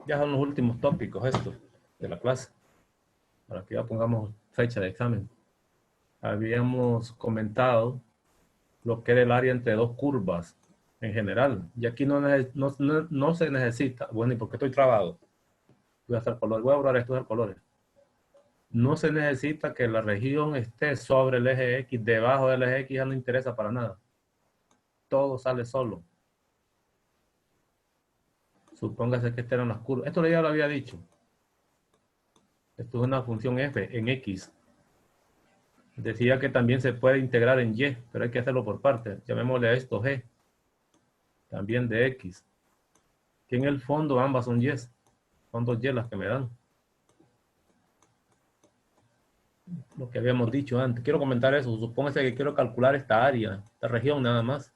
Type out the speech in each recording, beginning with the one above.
Ya son los últimos tópicos estos de la clase, para que ya pongamos fecha de examen. Habíamos comentado lo que era el área entre dos curvas en general, y aquí no se necesita, bueno, ¿y por qué estoy trabado? Voy a hacer colores, voy a borrar esto de colores. No se necesita que la región esté sobre el eje X, debajo del eje X ya no interesa para nada. Todo sale solo. Supóngase que estas eran las curvas. Esto ya lo había dicho. Esto es una función f en X. Decía que también se puede integrar en Y, pero hay que hacerlo por partes. Llamémosle a esto G, también de X. Que en el fondo ambas son Y. Son dos Y las que me dan. Lo que habíamos dicho antes. Quiero comentar eso. Supóngase que quiero calcular esta área, esta región nada más.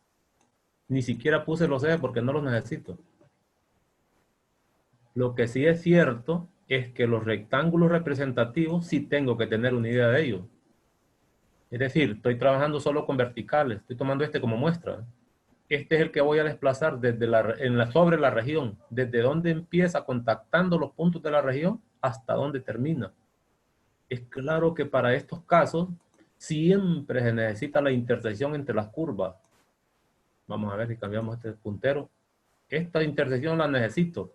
Ni siquiera puse los ejes porque no los necesito. Lo que sí es cierto es que los rectángulos representativos sí tengo que tener una idea de ellos. Es decir, estoy trabajando solo con verticales. Estoy tomando este como muestra. Este es el que voy a desplazar sobre la región. Desde donde empieza contactando los puntos de la región hasta donde termina. Es claro que para estos casos siempre se necesita la intersección entre las curvas. Vamos a ver si cambiamos este puntero. Esta intersección la necesito.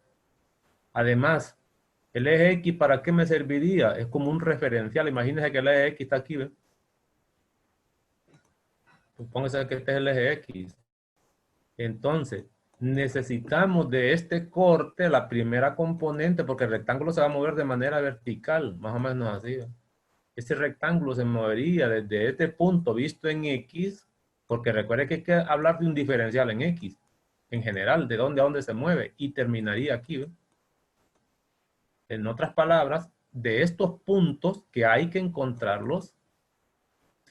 Además, el eje X, ¿para qué me serviría? Es como un referencial. Imagínense que el eje X está aquí, ¿ves? Supóngase que este es el eje X. Entonces, necesitamos de este corte la primera componente, porque el rectángulo se va a mover de manera vertical, más o menos así. Este rectángulo se movería desde este punto visto en X, porque recuerde que hay que hablar de un diferencial en X, en general, de dónde a dónde se mueve, y terminaría aquí, ¿ves? En otras palabras, de estos puntos que hay que encontrarlos,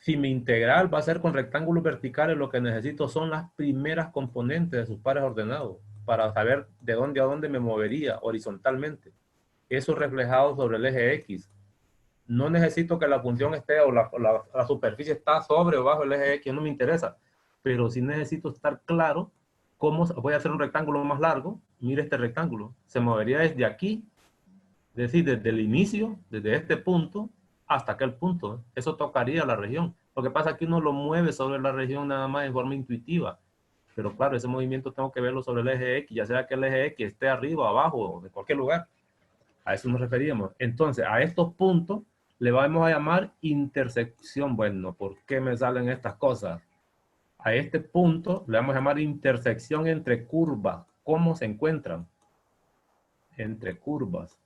si mi integral va a ser con rectángulos verticales, lo que necesito son las primeras componentes de sus pares ordenados para saber de dónde a dónde me movería horizontalmente. Eso reflejado sobre el eje X. No necesito que la función esté o la superficie está sobre o bajo el eje X, no me interesa. Pero sí necesito estar claro cómo voy a hacer un rectángulo más largo. Mire este rectángulo. Se movería desde aquí, es decir, desde el inicio, desde este punto, hasta aquel punto. Eso tocaría la región. Lo que pasa es que uno lo mueve sobre la región nada más de forma intuitiva. Pero claro, ese movimiento tengo que verlo sobre el eje X, ya sea que el eje X esté arriba, abajo, o de cualquier lugar. A eso nos referíamos. Entonces, a estos puntos le vamos a llamar intersección. Bueno, ¿por qué me salen estas cosas? A este punto le vamos a llamar intersección entre curvas. ¿Cómo se encuentran? Entre curvas.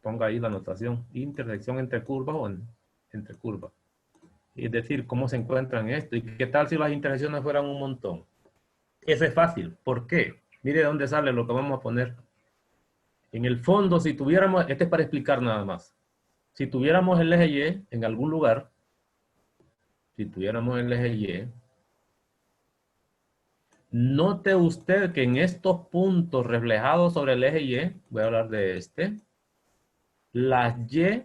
Ponga ahí la anotación, intersección entre curvas o entre curvas. Es decir, cómo se encuentran esto y qué tal si las intersecciones fueran un montón. Eso es fácil. ¿Por qué? Mire dónde sale lo que vamos a poner. En el fondo, si tuviéramos, este es para explicar nada más. Si tuviéramos el eje Y en algún lugar, si tuviéramos el eje Y, note usted que en estos puntos reflejados sobre el eje Y, voy a hablar de este, las Y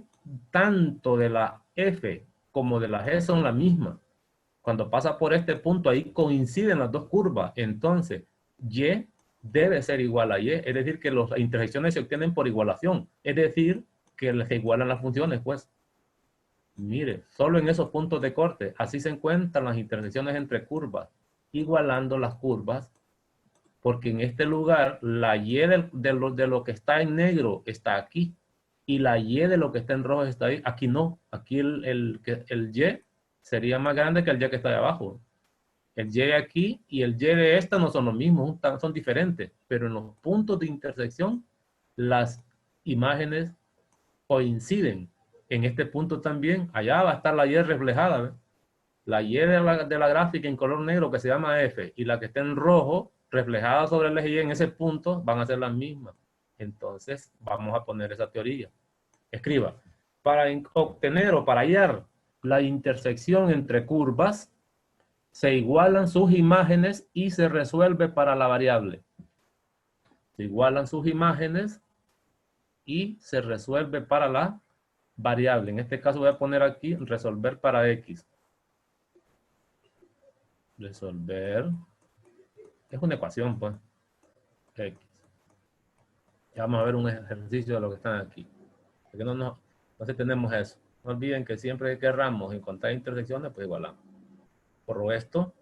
tanto de la F como de la G son la misma. Cuando pasa por este punto, ahí coinciden las dos curvas. Entonces, Y debe ser igual a Y. Es decir, que las intersecciones se obtienen por igualación. Es decir, que se igualan las funciones, pues. Mire, solo en esos puntos de corte, así se encuentran las intersecciones entre curvas, igualando las curvas, porque en este lugar la Y de lo que está en negro está aquí, y la Y de lo que está en rojo está ahí. Aquí no, aquí el Y sería más grande que el Y que está de abajo. El Y de aquí y el Y de esta no son los mismos, son diferentes, pero en los puntos de intersección las imágenes coinciden. En este punto también, allá va a estar la Y reflejada, ¿ves? La Y de la gráfica en color negro que se llama F y la que está en rojo reflejada sobre el eje Y en ese punto van a ser las mismas. Entonces vamos a poner esa teoría. Escriba, para obtener o para hallar la intersección entre curvas, se igualan sus imágenes y se resuelve para la variable. Se igualan sus imágenes y se resuelve para la variable. En este caso voy a poner aquí resolver para X. Resolver. Es una ecuación, pues. X. Ya vamos a ver un ejercicio de lo que están aquí. Porque no tenemos eso. No olviden que siempre que querramos encontrar intersecciones, pues igualamos. Borro esto,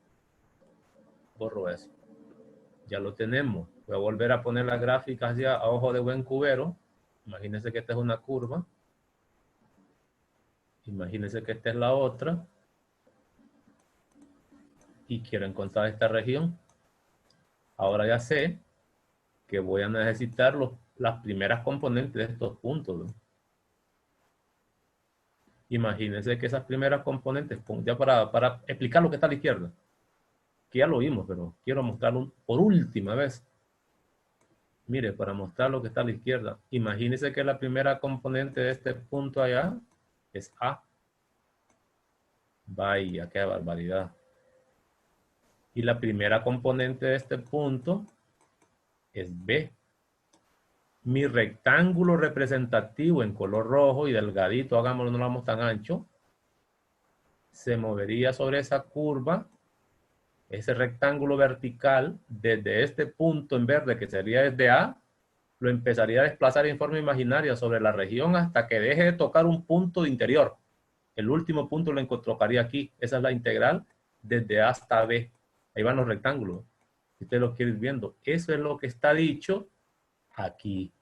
borro eso. Ya lo tenemos. Voy a volver a poner las gráficas ya a ojo de buen cubero. Imagínense que esta es una curva. Imagínense que esta es la otra. Y quiero encontrar esta región. Ahora ya sé que voy a necesitar las primeras componentes de estos puntos, ¿no? Imagínense que esas primeras componentes, ya para explicar lo que está a la izquierda, que ya lo vimos, pero quiero mostrarlo por última vez. Mire, para mostrar lo que está a la izquierda, imagínense que la primera componente de este punto allá es A. Vaya, qué barbaridad. Y la primera componente de este punto es B. Mi rectángulo representativo en color rojo y delgadito, hagámoslo, no lo hagamos tan ancho, se movería sobre esa curva, ese rectángulo vertical, desde este punto en verde, que sería desde A, lo empezaría a desplazar en forma imaginaria sobre la región hasta que deje de tocar un punto de interior. El último punto lo tocaría aquí. Esa es la integral desde A hasta B. Ahí van los rectángulos. Si usted lo quiere ir viendo. Eso es lo que está dicho aquí.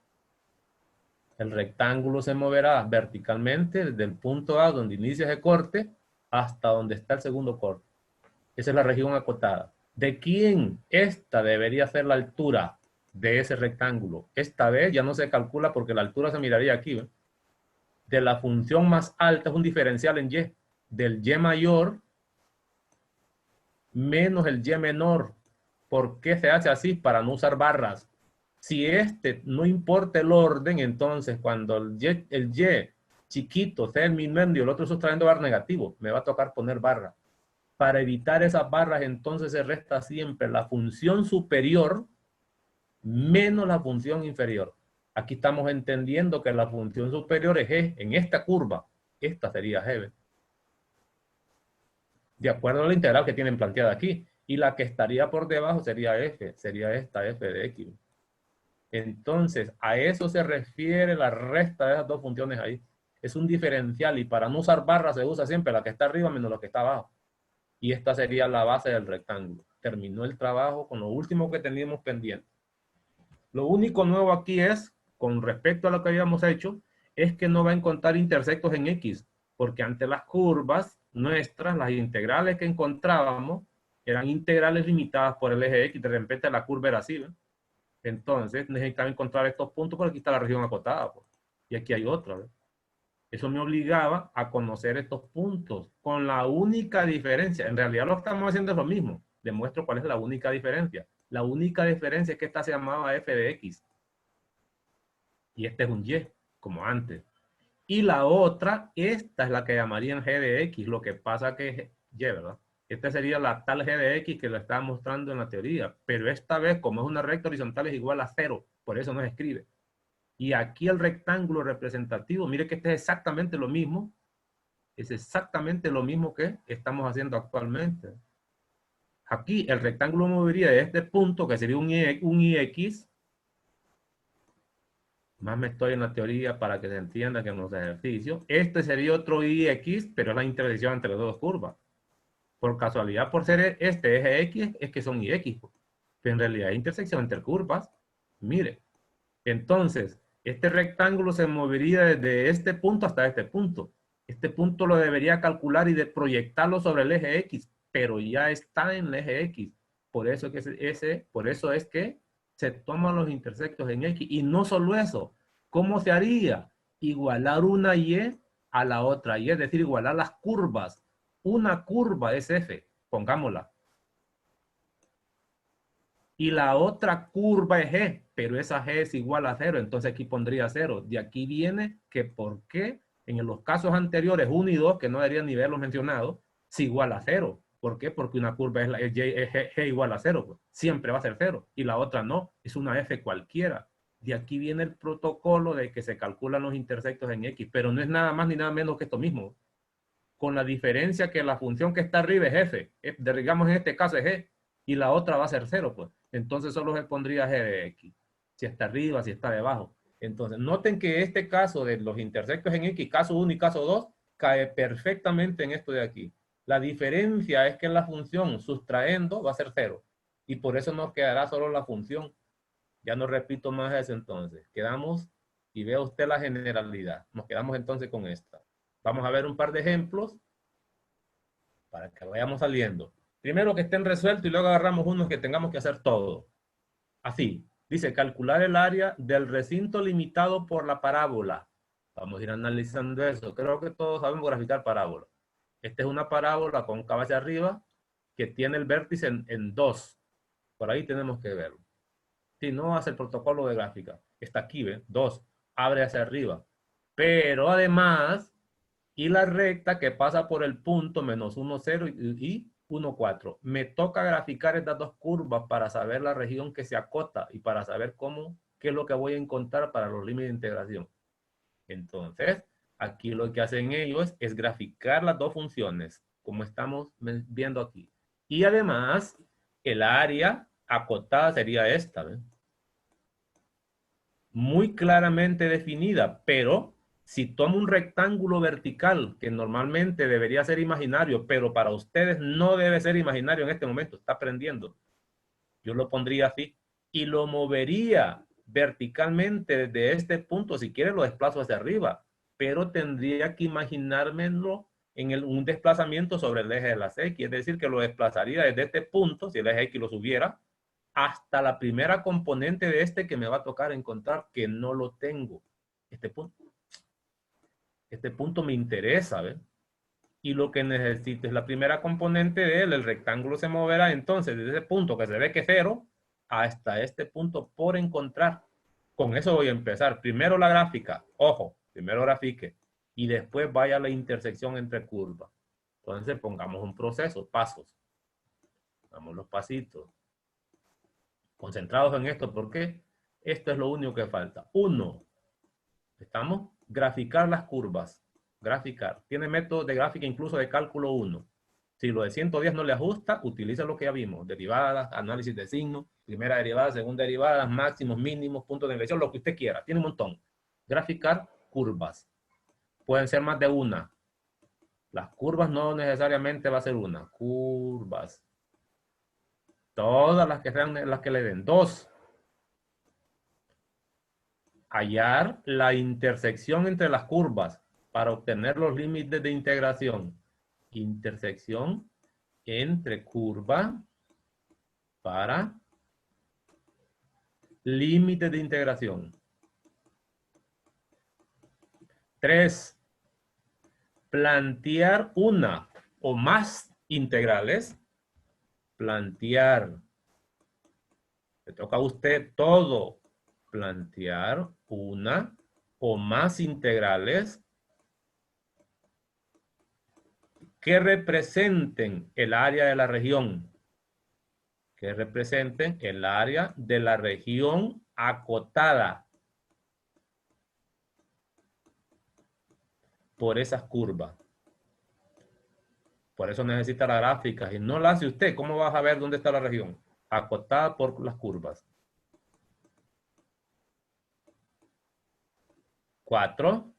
El rectángulo se moverá verticalmente desde el punto A donde inicia ese corte hasta donde está el segundo corte. Esa es la región acotada. ¿De quién? Esta debería ser la altura de ese rectángulo. Esta vez ya no se calcula porque la altura se miraría aquí, ¿eh? De la función más alta es un diferencial en Y. Del Y mayor menos el Y menor. ¿Por qué se hace así? Para no usar barras. Si no importa el orden, entonces cuando el Y chiquito sea el minuendo y el otro sustrayendo barra negativo, me va a tocar poner barra. Para evitar esas barras, entonces se resta siempre la función superior menos la función inferior. Aquí estamos entendiendo que la función superior es G. En esta curva, esta sería G, de acuerdo a la integral que tienen planteada aquí. Y la que estaría por debajo sería F, sería esta F de X. Entonces, a eso se refiere la resta de esas dos funciones ahí. Es un diferencial y para no usar barra se usa siempre la que está arriba menos la que está abajo. Y esta sería la base del rectángulo. Terminó el trabajo con lo último que teníamos pendiente. Lo único nuevo aquí es, con respecto a lo que habíamos hecho, es que no va a encontrar intersectos en X, porque ante las curvas nuestras, las integrales que encontrábamos, eran integrales limitadas por el eje X, de repente la curva era así, ¿ven? Entonces necesitaba encontrar estos puntos, porque aquí está la región acotada, pues, y aquí hay otra, ¿ven? Eso me obligaba a conocer estos puntos, con la única diferencia, en realidad lo que estamos haciendo es lo mismo, demuestro cuál es la única diferencia. La única diferencia es que esta se llamaba f de x, y este es un y, como antes. Y la otra, esta es la que llamarían g de x, lo que pasa que es y, ¿verdad? Esta sería la tal g de x que lo estaba mostrando en la teoría, pero esta vez, como es una recta horizontal, es igual a 0, por eso no se escribe. Y aquí el rectángulo representativo, mire que este es exactamente lo mismo, es exactamente lo mismo que estamos haciendo actualmente. Aquí el rectángulo movería de este punto, que sería un IX, más me estoy en la teoría para que se entienda que en los ejercicios, este sería otro IX, pero es la intersección entre las dos curvas. Por casualidad, por ser este eje X, es que son IX, pero en realidad es intersección entre curvas. Mire, entonces, este rectángulo se movería desde este punto hasta este punto. Este punto lo debería calcular y de proyectarlo sobre el eje X, pero ya está en el eje X. Por eso, por eso es que se toman los intersectos en X. Y no solo eso, ¿cómo se haría? Igualar una Y a la otra Y, es decir, igualar las curvas. Una curva es F, pongámosla. Y la otra curva es G, pero esa G es igual a 0, entonces aquí pondría 0. De aquí viene que por qué en los casos anteriores 1 y 2, que no deberían ni verlos mencionados, es igual a 0. ¿Por qué? Porque una curva es G igual a 0, pues. Siempre va a ser 0. Y la otra no, es una F cualquiera. De aquí viene el protocolo de que se calculan los intersectos en X, pero no es nada más ni nada menos que esto mismo. Con la diferencia que la función que está arriba es F, digamos en este caso es G, y la otra va a ser 0, pues. Entonces solo se pondría G de X. si está arriba, si está debajo. Entonces, noten que este caso de los intersectos en X, caso 1 y caso 2, cae perfectamente en esto de aquí. La diferencia es que la función sustrayendo va a ser 0. Y por eso nos quedará solo la función. Ya no repito más eso entonces. Quedamos y vea usted la generalidad. Nos quedamos entonces con esta. Vamos a ver un par de ejemplos para que vayamos saliendo. Primero que estén resueltos y luego agarramos unos que tengamos que hacer todo. Así, dice calcular el área del recinto limitado por la parábola. Vamos a ir analizando eso. Creo que todos sabemos graficar parábola. Esta es una parábola cóncava hacia arriba que tiene el vértice en 2. Por ahí tenemos que verlo. Si no hace el protocolo de gráfica. Está aquí, ¿ve? 2. Abre hacia arriba. Pero además, y la recta que pasa por el punto menos 1, 0 y 1, 4. Me toca graficar estas dos curvas para saber la región que se acota y para saber qué es lo que voy a encontrar para los límites de integración. Entonces, aquí lo que hacen ellos es graficar las dos funciones, como estamos viendo aquí. Y además, el área acotada sería esta, ¿ven? Muy claramente definida, pero si tomo un rectángulo vertical, que normalmente debería ser imaginario, pero para ustedes no debe ser imaginario en este momento, está aprendiendo. Yo lo pondría así y lo movería verticalmente desde este punto, si quiere lo desplazo hacia arriba, pero tendría que imaginármelo en un desplazamiento sobre el eje de las X, es decir, que lo desplazaría desde este punto, si el eje X lo subiera, hasta la primera componente de este que me va a tocar encontrar, que no lo tengo. Este punto me interesa, ¿ves? Y lo que necesito es la primera componente de él, el rectángulo se moverá entonces desde ese punto que se ve que es 0 hasta este punto por encontrar. Con eso voy a empezar. Primero la gráfica, ojo, primero grafique y después vaya a la intersección entre curvas. Entonces pongamos un proceso, pasos. Damos los pasitos. Concentrados en esto porque esto es lo único que falta. 1. ¿Estamos? Graficar las curvas. Graficar. Tiene métodos de gráfica incluso de cálculo 1. Si lo de 110 no le ajusta, utiliza lo que ya vimos. Derivadas, análisis de signos, primera derivada, segunda derivada, máximos, mínimos, puntos de inflexión, lo que usted quiera. Tiene un montón. Graficar curvas. Pueden ser más de una. Las curvas no necesariamente va a ser una. Curvas. Todas las que sean las que le den. 2. Hallar la intersección entre las curvas para obtener los límites de integración. Intersección entre curva para límites de integración. 3. Plantear una o más integrales. Plantear. Le toca a usted todo. Plantear una o más integrales que representen el área de la región. Que representen el área de la región acotada por esas curvas. Por eso necesita la gráfica. Si no la hace usted, ¿cómo va a saber dónde está la región? Acotada por las curvas. 4.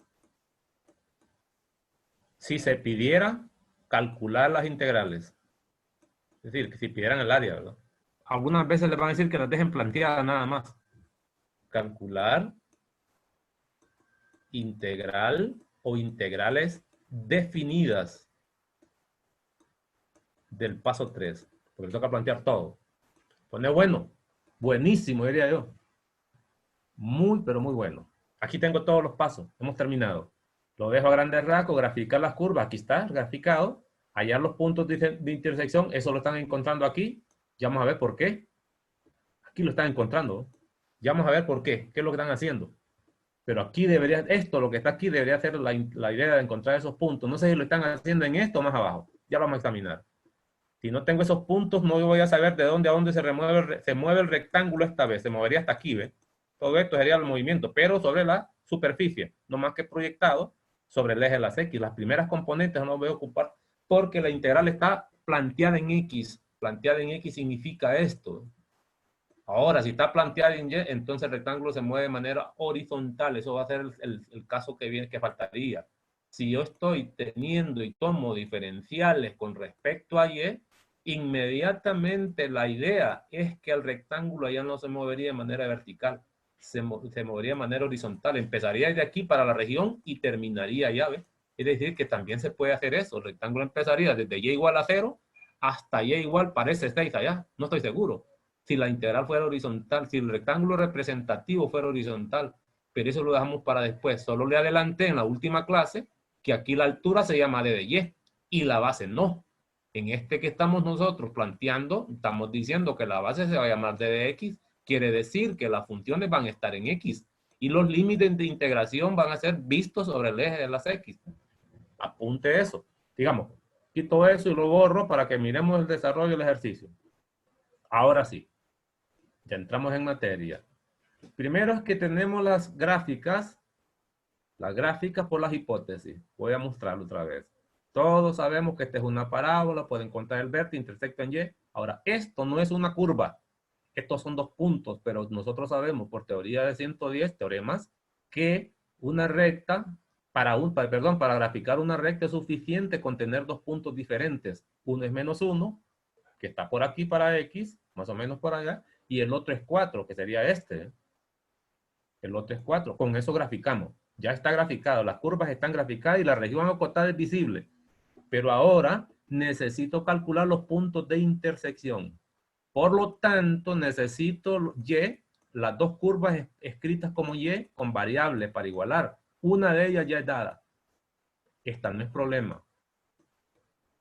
Si se pidiera calcular las integrales. Es decir, que si pidieran el área, ¿verdad? Algunas veces les van a decir que las dejen planteadas nada más. Calcular integral o integrales definidas del paso 3. Porque toca plantear todo. Pone bueno. Buenísimo, diría yo. Muy, pero muy bueno. Aquí tengo todos los pasos. Hemos terminado. Lo dejo a grandes rasgos, graficar las curvas. Aquí está, graficado. Hallar los puntos de intersección. Eso lo están encontrando aquí. Ya vamos a ver por qué. Aquí lo están encontrando. Ya vamos a ver por qué. ¿Qué es lo que están haciendo? Pero aquí debería, esto, lo que está aquí, debería ser la idea de encontrar esos puntos. No sé si lo están haciendo en esto o más abajo. Ya lo vamos a examinar. Si no tengo esos puntos, no voy a saber de dónde a dónde se mueve el rectángulo esta vez. Se movería hasta aquí, ¿ves? Todo esto sería el movimiento, pero sobre la superficie, no más que proyectado sobre el eje de las X. Las primeras componentes no voy a ocupar porque la integral está planteada en X. Planteada en X significa esto. Ahora, si está planteado en Y, entonces el rectángulo se mueve de manera horizontal. Eso va a ser el caso que viene, que faltaría. Si yo estoy teniendo y tomo diferenciales con respecto a Y, inmediatamente la idea es que el rectángulo ya no se movería de manera vertical, se movería de manera horizontal. Empezaría de aquí para la región y terminaría allá, ¿ves? Es decir, que también se puede hacer eso. El rectángulo empezaría desde Y igual a 0 hasta Y igual parece 6 allá. No estoy seguro si la integral fuera horizontal, si el rectángulo representativo fuera horizontal, pero eso lo dejamos para después. Solo le adelanté en la última clase que aquí la altura se llama d de y y la base no. En este que estamos nosotros planteando, estamos diciendo que la base se va a llamar d de x, quiere decir que las funciones van a estar en x y los límites de integración van a ser vistos sobre el eje de las x. Apunte eso. Digamos, quito eso y lo borro para que miremos el desarrollo del ejercicio. Ahora sí, ya entramos en materia. Primero es que tenemos las gráficas por las hipótesis. Voy a mostrarlo otra vez. Todos sabemos que esta es una parábola, pueden encontrar el vértice, intersecta en Y. Ahora, esto no es una curva. Estos son dos puntos, pero nosotros sabemos por teoría de 110 teoremas que una recta, para graficar una recta es suficiente con tener dos puntos diferentes. Uno es -1, que está por aquí para X, más o menos por allá, y el otro es 4, que sería este. El otro es 4. Con eso graficamos. Ya está graficado. Las curvas están graficadas y la región acotada es visible. Pero ahora necesito calcular los puntos de intersección. Por lo tanto, necesito Y, las dos curvas escritas como Y, con variables para igualar. Una de ellas ya es dada. Esta no es problema,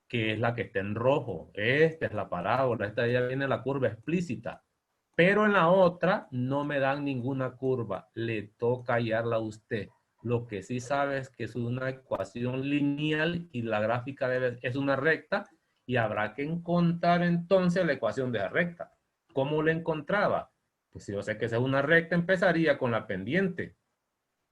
que es la que está en rojo. Esta es la parábola. Esta ya viene la curva explícita. Pero en la otra no me dan ninguna curva. Le toca hallarla a usted. Lo que sí sabe es que es una ecuación lineal y la gráfica es una recta y habrá que encontrar entonces la ecuación de la recta. ¿Cómo la encontraba? Pues si yo sé que esa es una recta, empezaría con la pendiente.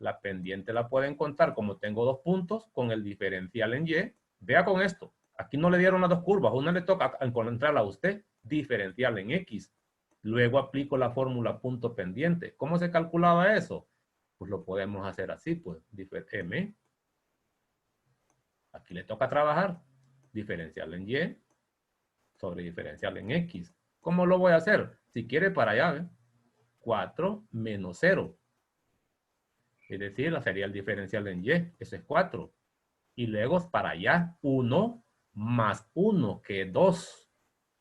La pendiente la puede encontrar como tengo dos puntos con el diferencial en Y. Vea con esto. Aquí no le dieron las dos curvas. Una le toca encontrarla a usted. Diferencial en X. Luego aplico la fórmula punto pendiente. ¿Cómo se calculaba eso? Pues lo podemos hacer así, pues, M. Aquí le toca trabajar. Diferencial en Y sobre diferencial en X. ¿Cómo lo voy a hacer? Si quiere para allá, ¿ve? 4 menos 0. Es decir, sería el diferencial en Y. Eso es 4. Y luego para allá, 1 más 1, que es 2.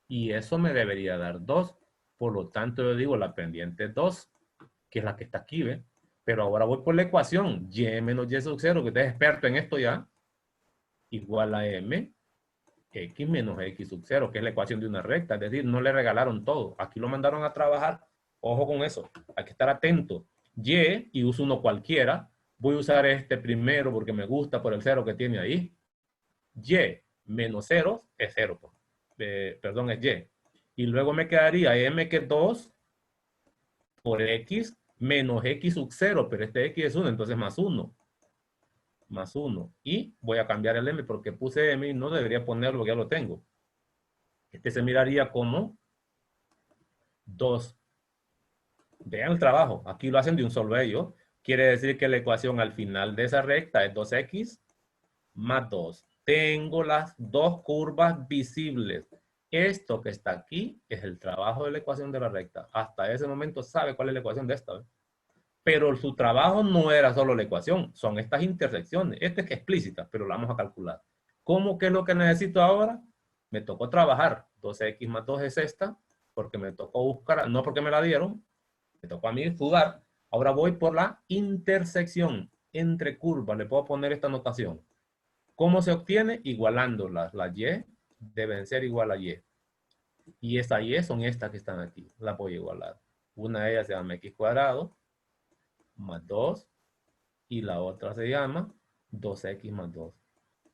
Y eso me debería dar 2. Por lo tanto, yo digo la pendiente es 2, que es la que está aquí, ¿ve? Pero ahora voy por la ecuación. Y menos Y sub 0, que usted es experto en esto ya, igual a M, X menos X sub 0, que es la ecuación de una recta. Es decir, no le regalaron todo. Aquí lo mandaron a trabajar. Ojo con eso. Hay que estar atento. Y uso uno cualquiera. Voy a usar este primero porque me gusta por el 0 que tiene ahí. Y menos 0 es 0. Perdón, es Y. Y luego me quedaría M, que es 2, por X menos X sub 0, pero este X es 1, entonces más 1. Más 1. Y voy a cambiar el M porque puse M y no debería ponerlo, ya lo tengo. Este se miraría como 2. Vean el trabajo. Aquí lo hacen de un solo ello. Quiere decir que la ecuación al final de esa recta es 2X más 2. Tengo las dos curvas visibles. Esto que está aquí es el trabajo de la ecuación de la recta. Hasta ese momento sabe cuál es la ecuación de esta, ¿eh? Pero su trabajo no era solo la ecuación, son estas intersecciones. Esta es que es explícita, pero la vamos a calcular. ¿Cómo que es lo que necesito ahora? Me tocó trabajar. 2X más 2 es esta, porque me tocó buscar, no porque me la dieron, me tocó a mí sudar. Ahora voy por la intersección entre curvas. Le puedo poner esta notación. ¿Cómo se obtiene? Igualándolas. Las Y deben ser igual a Y. Y esa Y son estas que están aquí. Las voy a igualar. Una de ellas se llama X cuadrado más 2 y la otra se llama 2X más 2.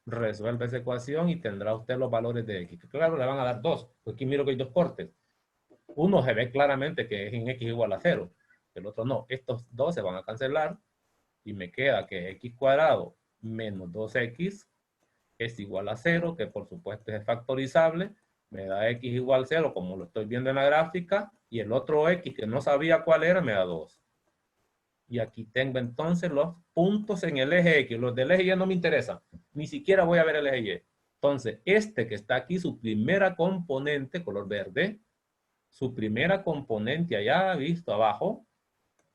Resuelve esa ecuación y tendrá usted los valores de X. Claro, le van a dar 2. Pues aquí miro que hay dos cortes. Uno se ve claramente que es en X igual a 0. El otro no. Estos dos se van a cancelar y me queda que X cuadrado menos 2X es igual a 0, que por supuesto es factorizable. Me da X igual a 0 como lo estoy viendo en la gráfica y el otro x que no sabía cuál era me da 2. Y aquí tengo entonces los puntos en el eje X. Los del eje Y no me interesan. Ni siquiera voy a ver el eje Y. Entonces, este que está aquí, su primera componente, color verde, su primera componente allá, visto abajo,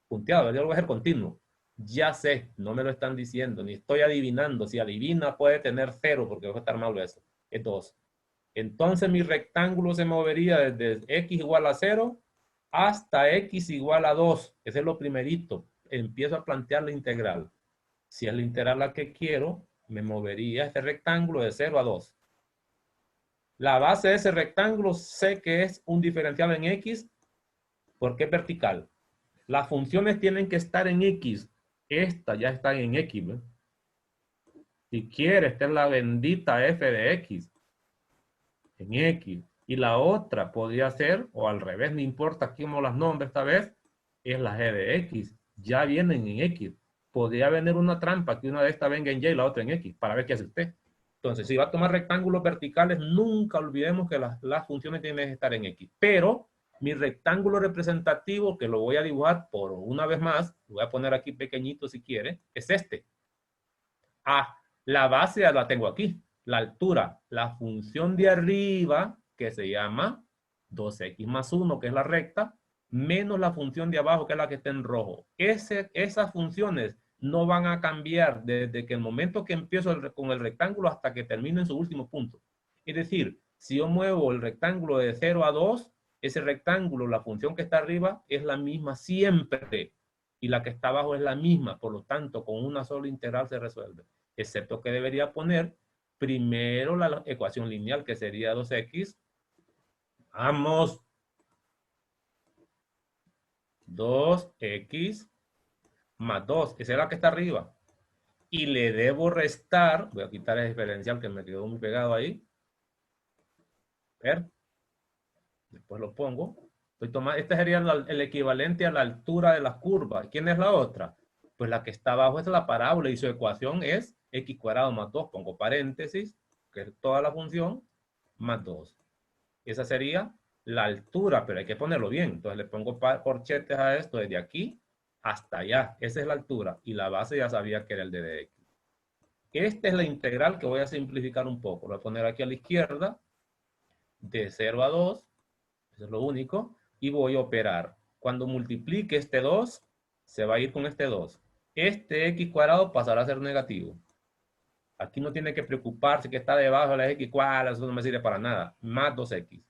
punteado, yo lo voy a hacer continuo. Ya sé, no me lo están diciendo, ni estoy adivinando. Si adivina puede tener 0 porque va a estar malo eso. Es 2. Entonces mi rectángulo se movería desde x igual a 0 hasta x igual a 2. Ese es lo primerito. Empiezo a plantear la integral. Si es la integral la que quiero, me movería este rectángulo de 0 a 2. La base de ese rectángulo sé que es un diferencial en x porque es vertical. Las funciones tienen que estar en x. Esta ya está en x, ¿ve? Si quiere, esta es la bendita f de x. En x. Y la otra podría ser, o al revés, no importa cómo las nombres esta vez, es la g de x. Ya vienen en x. Podría venir una trampa que una de estas venga en y y la otra en x, para ver qué hace usted. Entonces, si va a tomar rectángulos verticales, nunca olvidemos que las funciones tienen que estar en x. Pero mi rectángulo representativo, que lo voy a dibujar por una vez más, lo voy a poner aquí pequeñito si quiere, es este. La base ya la tengo aquí. La altura, la función de arriba, que se llama 2x más 1, que es la recta, menos la función de abajo, que es la que está en rojo. Esas funciones no van a cambiar desde que el momento que empiezo con el rectángulo hasta que termine en su último punto. Es decir, si yo muevo el rectángulo de 0 a 2, ese rectángulo, la función que está arriba, es la misma siempre. Y la que está abajo es la misma. Por lo tanto, con una sola integral se resuelve. Excepto que debería poner primero la ecuación lineal, que sería 2x. Vamos. 2x más 2, esa es la que está arriba. Y le debo restar, voy a quitar el diferencial que me quedó muy pegado ahí. Ver. Después lo pongo. Estoy tomando, este sería el equivalente a la altura de la curva. ¿Quién es la otra? Pues la que está abajo es la parábola y su ecuación es x cuadrado más 2. Pongo paréntesis, que es toda la función, más 2. Esa sería la altura, pero hay que ponerlo bien. Entonces le pongo corchetes a esto desde aquí hasta allá. Esa es la altura. Y la base ya sabía que era el de dx. Esta es la integral que voy a simplificar un poco. Lo voy a poner aquí a la izquierda, de 0 a 2. Eso es lo único. Y voy a operar. Cuando multiplique este 2, se va a ir con este 2. Este x cuadrado pasará a ser negativo. Aquí no tiene que preocuparse que está debajo de la x cuadrada, eso no me sirve para nada. Más 2x.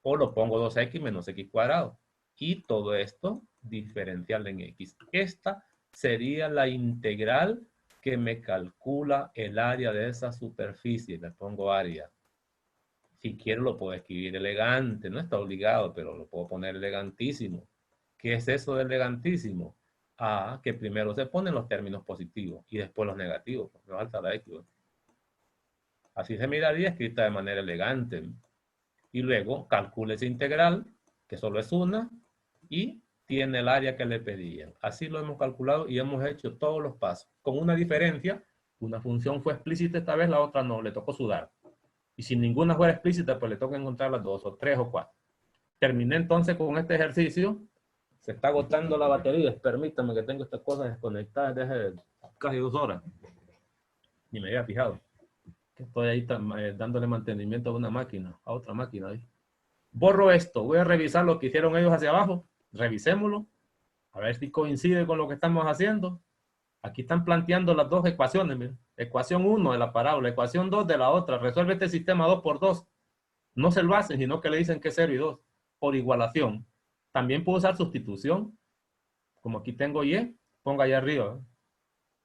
O lo pongo 2x menos x cuadrado. Y todo esto diferencial en x. Esta sería la integral que me calcula el área de esa superficie. Le pongo área. Si quiero lo puedo escribir elegante. No está obligado, pero lo puedo poner elegantísimo. ¿Qué es eso de elegantísimo? Que primero se ponen los términos positivos y después los negativos. Me falta la x. Así se miraría escrita de manera elegante. Y luego calcule esa integral, que solo es una, y tiene el área que le pedían. Así lo hemos calculado y hemos hecho todos los pasos. Con una diferencia, una función fue explícita esta vez, la otra no, le tocó sudar. Y si ninguna fuera explícita, pues le toca encontrar las 2 o 3 o 4. Terminé entonces con este ejercicio. Se está agotando la batería. Permítame que tengo estas cosas desconectadas desde casi 2 horas. Ni me había fijado. Estoy ahí dándole mantenimiento a una máquina, a otra máquina ahí. Borro esto, voy a revisar lo que hicieron ellos hacia abajo, revisémoslo, a ver si coincide con lo que estamos haciendo. Aquí están planteando las dos ecuaciones, miren. Ecuación 1 de la parábola, ecuación 2 de la otra. Resuelve este sistema 2 por 2. No se lo hacen, sino que le dicen que es 0 y 2, por igualación. También puedo usar sustitución, como aquí tengo y, ponga allá arriba,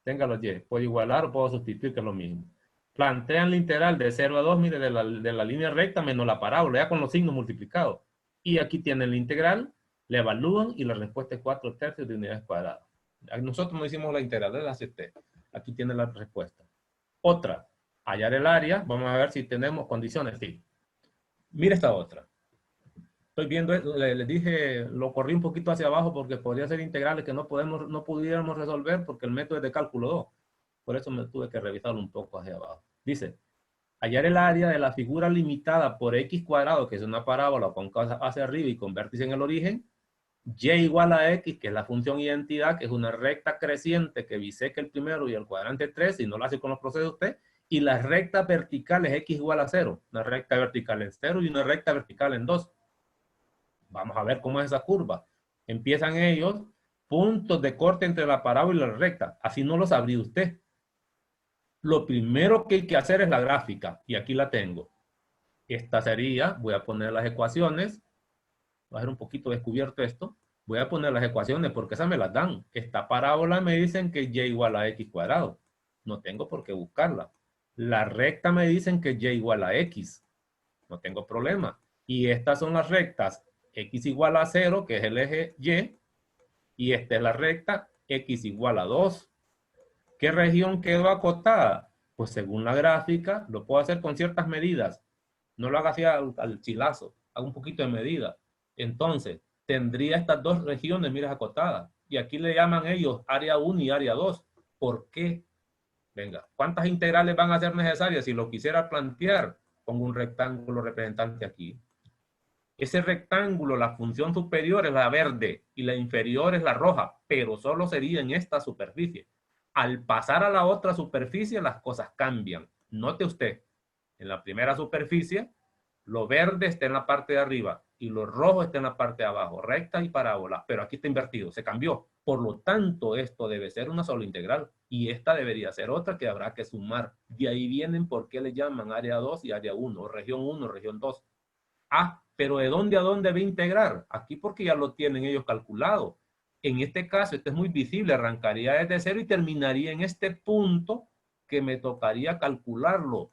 tenga los y, puedo igualar o puedo sustituir, que es lo mismo. Plantean la integral de 0 a 2, mire, de la línea recta menos la parábola, ya con los signos multiplicados. Y aquí tienen la integral, le evalúan y la respuesta es 4/3 de unidades cuadradas. Nosotros no hicimos la integral, la acepté. Aquí tiene la respuesta. Otra, hallar el área, vamos a ver si tenemos condiciones. Sí. Mira esta otra. Estoy viendo, les dije, lo corrí un poquito hacia abajo porque podría ser integrales que no pudiéramos resolver porque el método es de cálculo 2. Por eso me tuve que revisarlo un poco hacia abajo. Dice, hallar el área de la figura limitada por x cuadrado, que es una parábola cóncava hacia arriba y con vértice en el origen, y igual a x, que es la función identidad, que es una recta creciente que biseca el primero y el cuadrante 3, si no lo hace con los procesos usted, y las rectas verticales x igual a 0, una recta vertical en 0 y una recta vertical en 2. Vamos a ver cómo es esa curva. Empiezan ellos, puntos de corte entre la parábola y la recta, así no lo sabría usted. Lo primero que hay que hacer es la gráfica, y aquí la tengo. Esta sería, voy a poner las ecuaciones, voy a hacer un poquito descubierto esto, voy a poner las ecuaciones porque esas me las dan. Esta parábola me dicen que y igual a x cuadrado, no tengo por qué buscarla. La recta me dicen que y igual a x, no tengo problema. Y estas son las rectas x igual a 0, que es el eje y esta es la recta x igual a 2. ¿Qué región quedó acotada? Pues según la gráfica, lo puedo hacer con ciertas medidas. No lo haga así al chilazo, hago un poquito de medida. Entonces, tendría estas dos regiones, miras, acotadas. Y aquí le llaman ellos área 1 y área 2. ¿Por qué? Venga, ¿cuántas integrales van a ser necesarias? Si lo quisiera plantear, pongo un rectángulo representante aquí. Ese rectángulo, la función superior es la verde y la inferior es la roja, pero solo sería en esta superficie. Al pasar a la otra superficie, las cosas cambian. Note usted, en la primera superficie, lo verde está en la parte de arriba y lo rojo está en la parte de abajo, recta y parábola, pero aquí está invertido, se cambió. Por lo tanto, esto debe ser una sola integral y esta debería ser otra que habrá que sumar. De ahí vienen por qué le llaman área 2 y área 1, región 1, región 2. Ah, pero ¿de dónde a dónde va a integrar? Aquí porque ya lo tienen ellos calculado. En este caso, este es muy visible, arrancaría desde cero y terminaría en este punto que me tocaría calcularlo.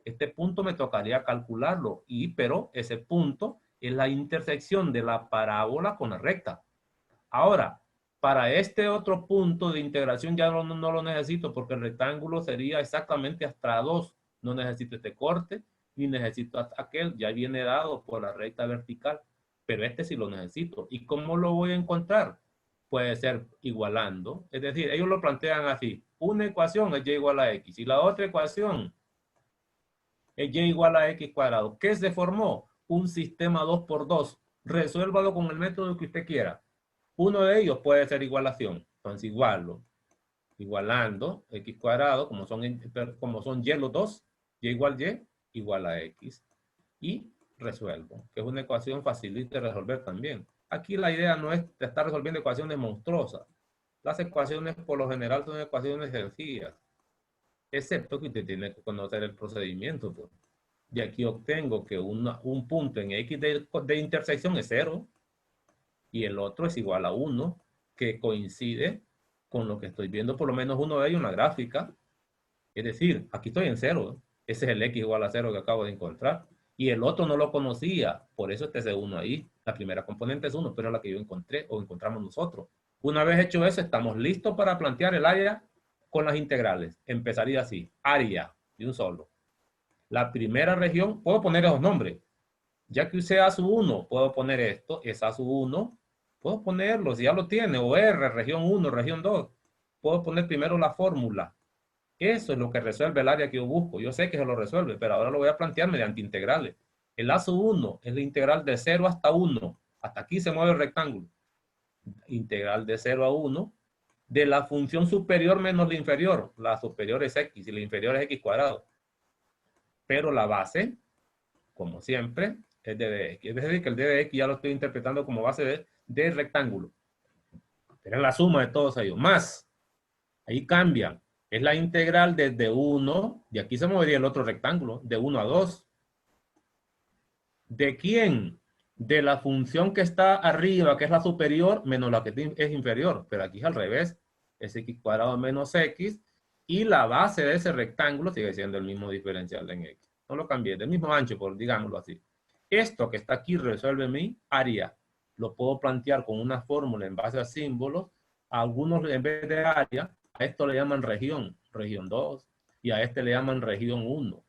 Este punto me tocaría calcularlo, pero ese punto es la intersección de la parábola con la recta. Ahora, para este otro punto de integración ya no lo necesito porque el rectángulo sería exactamente hasta 2. No necesito este corte, ni necesito hasta aquel, ya viene dado por la recta vertical, pero este sí lo necesito. ¿Y cómo lo voy a encontrar? Puede ser igualando, es decir, ellos lo plantean así, una ecuación es y igual a x y la otra ecuación es y igual a x cuadrado. ¿Qué se formó? Un sistema 2 por 2. Resuélvalo con el método que usted quiera. Uno de ellos puede ser igualación. Entonces, igualando x cuadrado, como son y los dos, y igual a x. Y resuelvo, que es una ecuación facilita de resolver también. Aquí la idea no es estar resolviendo ecuaciones monstruosas. Las ecuaciones por lo general son ecuaciones sencillas, excepto que usted tiene que conocer el procedimiento. Pues. Y aquí obtengo que un punto en x de intersección es 0 y el otro es igual a 1, que coincide con lo que estoy viendo, por lo menos uno de ellos en la gráfica. Es decir, aquí estoy en 0. Ese es el x igual a 0 que acabo de encontrar. Y el otro no lo conocía, por eso este es 1 ahí. La primera componente es 1, pero es la que yo encontré o encontramos nosotros. Una vez hecho eso, estamos listos para plantear el área con las integrales. Empezaría así, área de un solo. La primera región, puedo poner esos nombres. Ya que usé A1, puedo poner esto, es A1, puedo ponerlo, si ya lo tiene, o R, región 1, región 2. Puedo poner primero la fórmula. Eso es lo que resuelve el área que yo busco. Yo sé que se lo resuelve, pero ahora lo voy a plantear mediante integrales. El A1 es la integral de 0 hasta 1. Hasta aquí se mueve el rectángulo. Integral de 0 a 1 de la función superior menos la inferior. La superior es x y la inferior es x cuadrado. Pero la base, como siempre, es d de x. Es decir, que el d de x ya lo estoy interpretando como base de rectángulo. Pero es la suma de todos ellos. Más, ahí cambia. Es la integral desde 1, y aquí se movería el otro rectángulo, de 1 a 2. ¿De quién? De la función que está arriba, que es la superior, menos la que es inferior. Pero aquí es al revés. Es x cuadrado menos x, y la base de ese rectángulo sigue siendo el mismo diferencial en x. No lo cambié, del mismo ancho, por digámoslo así. Esto que está aquí resuelve mi área. Lo puedo plantear con una fórmula en base a símbolos. Algunos en vez de área, a esto le llaman región 2, y a este le llaman región 1.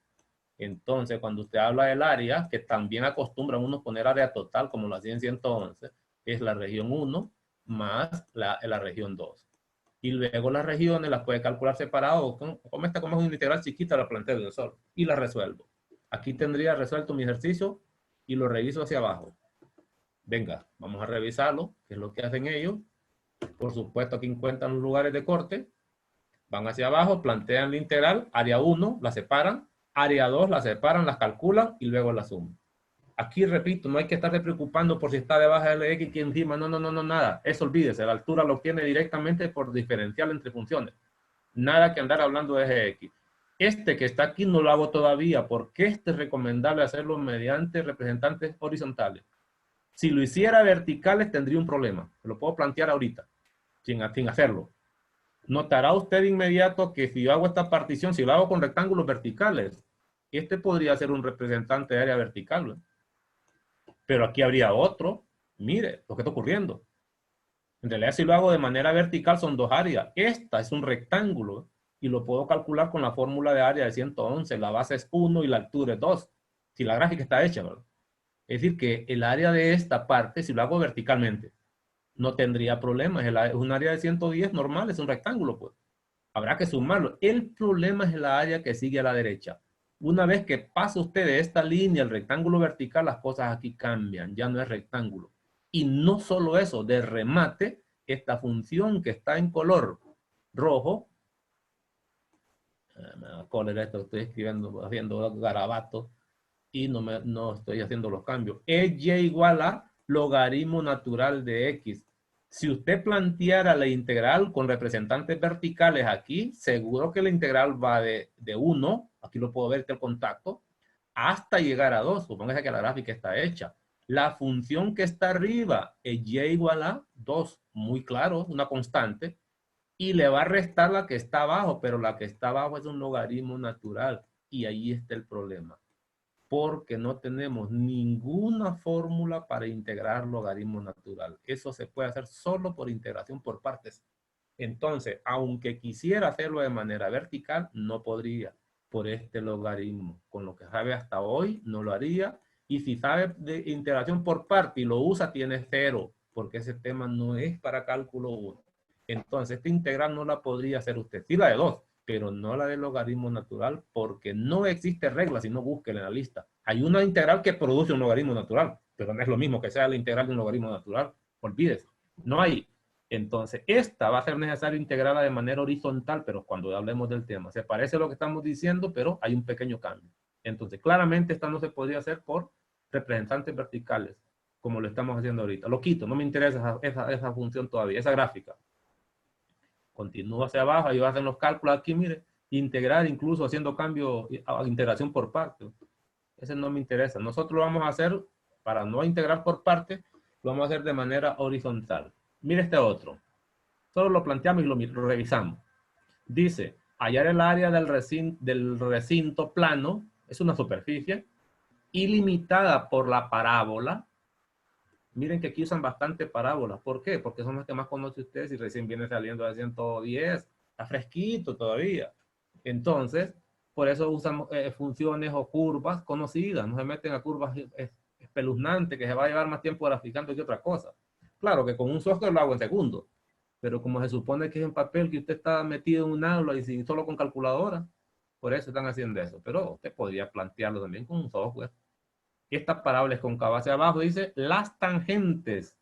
Entonces, cuando usted habla del área, que también acostumbran unos poner área total, como lo hacían en 111, es la región 1 más la región 2. Y luego las regiones las puede calcular separado, como esta, como es una integral chiquita, la planteo de un solo y la resuelvo. Aquí tendría resuelto mi ejercicio y lo reviso hacia abajo. Venga, vamos a revisarlo, qué es lo que hacen ellos. Por supuesto, aquí encuentran los lugares de corte, van hacia abajo, plantean la integral, área 1, la separan, área 2, la separan, las calculan y luego la suman. Aquí repito, no hay que estarse preocupando por si está debajo del X y encima, no, nada. Eso olvídese, la altura lo obtiene directamente por diferencial entre funciones. Nada que andar hablando de eje X. Este que está aquí no lo hago todavía, porque este es recomendable hacerlo mediante representantes horizontales. Si lo hiciera verticales tendría un problema. Lo puedo plantear ahorita, sin hacerlo. Notará usted de inmediato que si yo hago esta partición, si lo hago con rectángulos verticales, este podría ser un representante de área vertical, ¿no? Pero aquí habría otro. Mire lo que está ocurriendo. En realidad, si lo hago de manera vertical, son dos áreas. Esta es un rectángulo y lo puedo calcular con la fórmula de área de 111. La base es 1 y la altura es 2. Si la gráfica está hecha, ¿verdad? Es decir, que el área de esta parte, si lo hago verticalmente, no tendría problemas. Es un área de 110 normal, es un rectángulo, pues. Habrá que sumarlo. El problema es la área que sigue a la derecha. Una vez que pasa usted de esta línea, el rectángulo vertical, las cosas aquí cambian. Ya no es rectángulo. Y no solo eso, de remate, esta función que está en color rojo, me da cólera esto, estoy escribiendo, haciendo garabato, y no estoy haciendo los cambios. Es y igual a logaritmo natural de x. Si usted planteara la integral con representantes verticales aquí, seguro que la integral va de 1, aquí lo puedo ver el contacto, hasta llegar a 2. Supóngase que la gráfica está hecha. La función que está arriba es y igual a 2, muy claro, una constante, y le va a restar la que está abajo, pero la que está abajo es un logaritmo natural, y ahí está el problema porque no tenemos ninguna fórmula para integrar logaritmo natural. Eso se puede hacer solo por integración por partes. Entonces, aunque quisiera hacerlo de manera vertical, no podría por este logaritmo. Con lo que sabe hasta hoy, no lo haría. Y si sabe de integración por parte y lo usa, tiene 0, porque ese tema no es para cálculo 1. Entonces, esta integral no la podría hacer usted. Sí la de 2, pero no la del logaritmo natural, porque no existe regla si no búsquela en la lista. Hay una integral que produce un logaritmo natural, pero no es lo mismo que sea la integral de un logaritmo natural. Olvídese. No hay. Entonces, esta va a ser necesario integrarla de manera horizontal, pero cuando hablemos del tema, se parece a lo que estamos diciendo, pero hay un pequeño cambio. Entonces, claramente esta no se podría hacer por representantes verticales, como lo estamos haciendo ahorita. Lo quito, no me interesa esa función todavía, esa gráfica. Continúo hacia abajo, ahí hacen los cálculos aquí, mire, integrar incluso haciendo cambio, integración por parte. Ese no me interesa. Nosotros lo vamos a hacer, para no integrar por parte, lo vamos a hacer de manera horizontal. Mire este otro. Solo lo planteamos y lo revisamos. Dice, hallar el área del recinto plano, es una superficie, ilimitada por la parábola. Miren que aquí usan bastante parábolas. ¿Por qué? Porque son las que más conoce usted si recién viene saliendo de 110. Está fresquito todavía. Entonces, por eso usan funciones o curvas conocidas. No se meten a curvas espeluznantes que se va a llevar más tiempo graficando que otra cosa. Claro que con un software lo hago en segundos. Pero como se supone que es en papel, que usted está metido en un aula y solo con calculadora, por eso están haciendo eso. Pero usted podría plantearlo también con un software. Esta parábola es concava hacia abajo, dice las tangentes.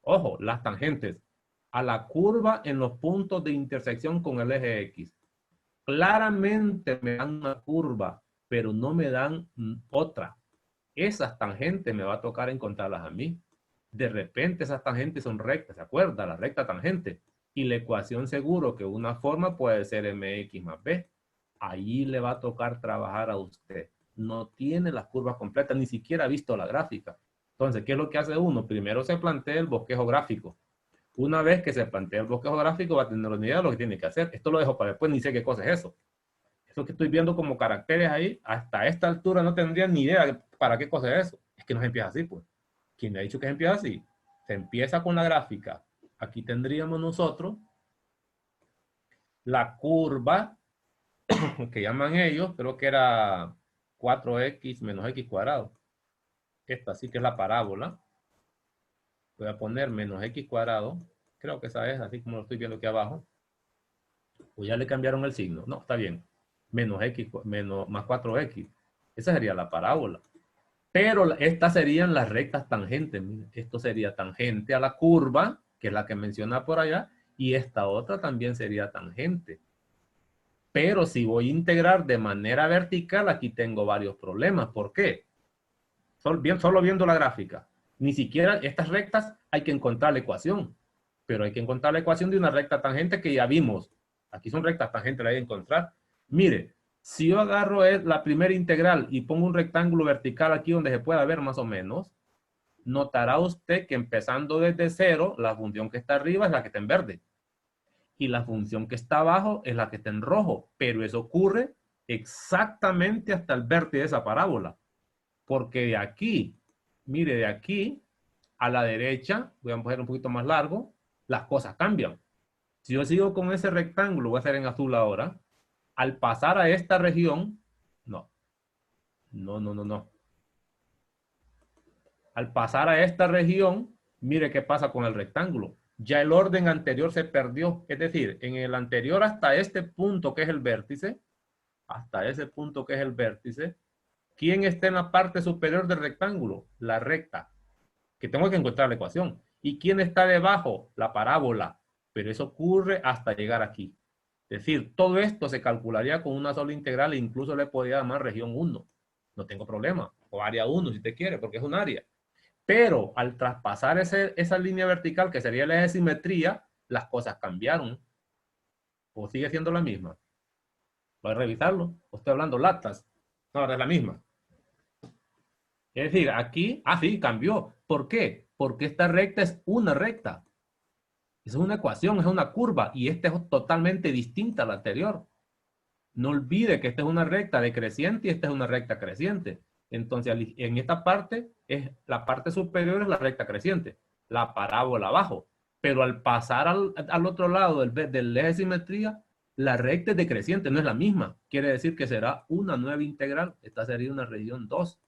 Ojo, las tangentes a la curva en los puntos de intersección con el eje X. Claramente me dan una curva, pero no me dan otra. Esas tangentes me va a tocar encontrarlas a mí. De repente esas tangentes son rectas, ¿se acuerda? La recta tangente. Y la ecuación seguro que una forma puede ser mx más b. Ahí le va a tocar trabajar a usted. No tiene las curvas completas, ni siquiera ha visto la gráfica. Entonces, ¿qué es lo que hace uno? Primero se plantea el bosquejo gráfico. Una vez que se plantea el bosquejo gráfico, va a tener una idea de lo que tiene que hacer. Esto lo dejo para después, ni sé qué cosa es eso. Eso que estoy viendo como caracteres ahí, hasta esta altura no tendría ni idea para qué cosa es eso. Es que no se empieza así, pues. ¿Quién me ha dicho que se empieza así? Se empieza con la gráfica. Aquí tendríamos nosotros la curva que llaman ellos, creo que era 4x menos x cuadrado. Esta sí que es la parábola. Voy a poner menos x cuadrado. Creo que esa es, así como lo estoy viendo aquí abajo. O ya le cambiaron el signo. No, está bien. Menos x, menos, más 4x. Esa sería la parábola. Pero estas serían las rectas tangentes. Mire, esto sería tangente a la curva, que es la que menciona por allá, y esta otra también sería tangente. Pero si voy a integrar de manera vertical, aquí tengo varios problemas. ¿Por qué? Solo viendo la gráfica. Ni siquiera estas rectas hay que encontrar la ecuación. Pero hay que encontrar la ecuación de una recta tangente que ya vimos. Aquí son rectas tangentes, la hay que encontrar. Mire, si yo agarro la primera integral y pongo un rectángulo vertical aquí donde se pueda ver más o menos, notará usted que empezando desde cero, la función que está arriba es la que está en verde. Y la función que está abajo es la que está en rojo. Pero eso ocurre exactamente hasta el vértice de esa parábola. Porque de aquí, mire, de aquí a la derecha, voy a poner un poquito más largo, las cosas cambian. Si yo sigo con ese rectángulo, voy a hacer en azul ahora, al pasar a esta región, no. Al pasar a esta región, mire qué pasa con el rectángulo. Ya el orden anterior se perdió. Es decir, en el anterior hasta este punto que es el vértice, hasta ese punto que es el vértice, ¿quién está en la parte superior del rectángulo? La recta, que tengo que encontrar la ecuación. ¿Y quién está debajo? La parábola. Pero eso ocurre hasta llegar aquí. Es decir, todo esto se calcularía con una sola integral e incluso le podría llamar región 1. No tengo problema. O área 1 si usted quiere, porque es un área. Pero al traspasar esa línea vertical, que sería la eje de simetría, las cosas cambiaron. ¿O sigue siendo la misma? Voy a revisarlo. ¿O estoy hablando latas? No, ahora es la misma. Es decir, aquí, sí, cambió. ¿Por qué? Porque esta recta es una recta. Es una ecuación, es una curva. Y esta es totalmente distinta a la anterior. No olvide que esta es una recta decreciente y esta es una recta creciente. Entonces, en esta parte, la parte superior es la recta creciente, la parábola abajo. Pero al pasar al otro lado del eje de simetría, la recta es decreciente, no es la misma. Quiere decir que será una nueva integral. Esta sería una región 2.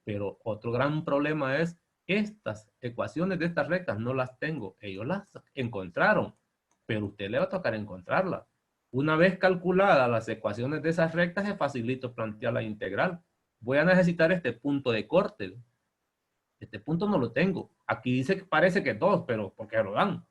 Pero otro gran problema es estas ecuaciones de estas rectas no las tengo. Ellos las encontraron, pero a usted le va a tocar encontrarlas. Una vez calculadas las ecuaciones de esas rectas, es facilito plantear la integral. Voy a necesitar este punto de corte. Este punto no lo tengo. Aquí dice que parece que 2, pero ¿por qué lo dan?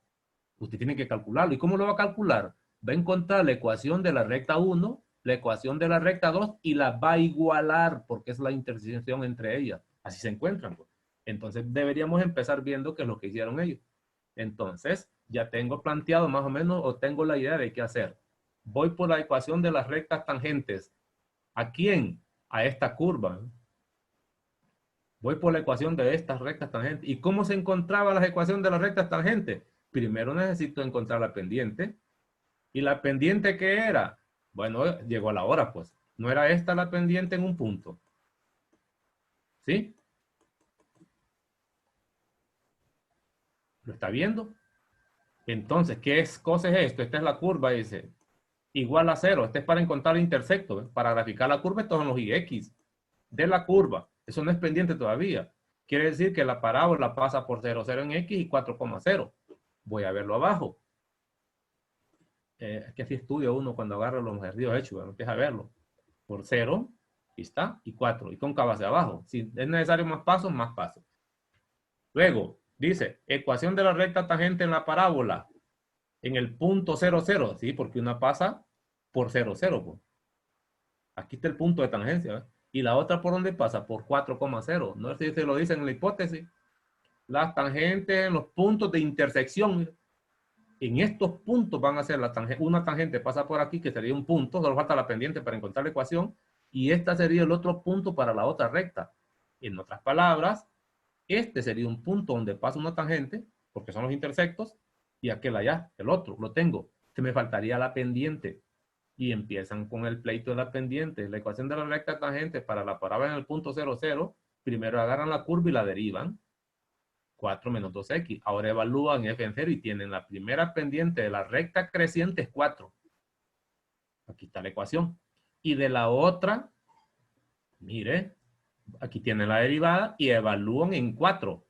Usted tiene que calcularlo. ¿Y cómo lo va a calcular? Va a encontrar la ecuación de la recta 1, la ecuación de la recta 2 y la va a igualar porque es la intersección entre ellas. Así se encuentran. Pues. Entonces deberíamos empezar viendo qué es lo que hicieron ellos. Entonces ya tengo planteado más o menos o tengo la idea de qué hacer. Voy por la ecuación de las rectas tangentes. ¿A quién? A esta curva. Voy por la ecuación de estas rectas tangentes. ¿Y cómo se encontraba la ecuación de las rectas tangentes? Primero necesito encontrar la pendiente. ¿Y la pendiente qué era? Bueno, llegó la hora, pues. ¿No era esta la pendiente en un punto? ¿Sí? ¿Lo está viendo? Entonces, ¿qué cosa es esto? Esta es la curva, dice. Igual a 0. Este es para encontrar el intersecto. ¿Eh? Para graficar la curva, estos son los IX de la curva. Eso no es pendiente todavía. Quiere decir que la parábola pasa por 0, 0 en X y 4,0. Voy a verlo abajo. Es que así estudia uno cuando agarra los ejercicios hechos, empieza a verlo. Por 0, y está, y 4, y cóncava hacia abajo. Si es necesario más pasos, más pasos. Luego, dice, ecuación de la recta tangente en la parábola, en el punto 0, 0, ¿sí? Porque una pasa por 0, 0. Pues. Aquí está el punto de tangencia, ¿ves? Y la otra, ¿por dónde pasa? Por 4,0. No sé si se lo dicen en la hipótesis. Las tangentes en los puntos de intersección. En estos puntos van a ser una tangente pasa por aquí, que sería un punto, solo falta la pendiente para encontrar la ecuación, y esta sería el otro punto para la otra recta. En otras palabras, este sería un punto donde pasa una tangente, porque son los intersectos, y aquel allá, el otro, lo tengo. Se me faltaría la pendiente. Y empiezan con el pleito de la pendiente. La ecuación de la recta tangente para la parábola en el punto 0, 0, primero agarran la curva y la derivan. 4 menos 2x. Ahora evalúan f en 0 y tienen la primera pendiente de la recta creciente es 4. Aquí está la ecuación. Y de la otra, mire, aquí tienen la derivada y evalúan en 4.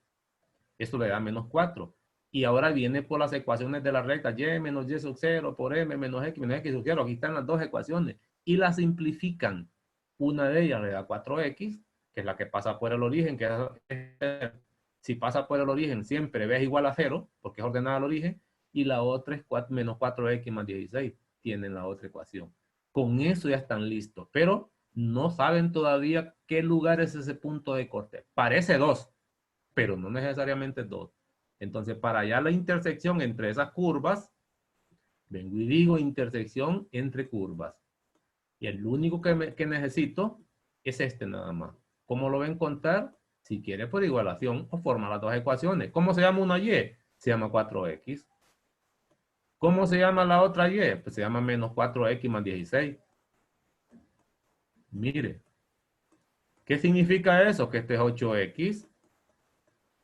Esto le da menos 4. Y ahora viene por las ecuaciones de la recta, y menos y sub 0 por m menos x sub 0. Aquí están las dos ecuaciones. Y las simplifican. Una de ellas le da 4x, que es la que pasa por el origen, que es, si pasa por el origen siempre b es igual a 0, porque es ordenada al origen, y la otra es menos 4x más 16. Tienen la otra ecuación. Con eso ya están listos, pero no saben todavía qué lugar es ese punto de corte. Parece 2, pero no necesariamente 2. Entonces, para allá la intersección entre esas curvas, vengo y digo intersección entre curvas. Y el único que necesito es este nada más. ¿Cómo lo va a encontrar? Si quiere por igualación o forma las dos ecuaciones. ¿Cómo se llama una y? Se llama 4x. ¿Cómo se llama la otra y? Pues se llama menos 4x más 16. Mire, ¿qué significa eso? Que este es 8x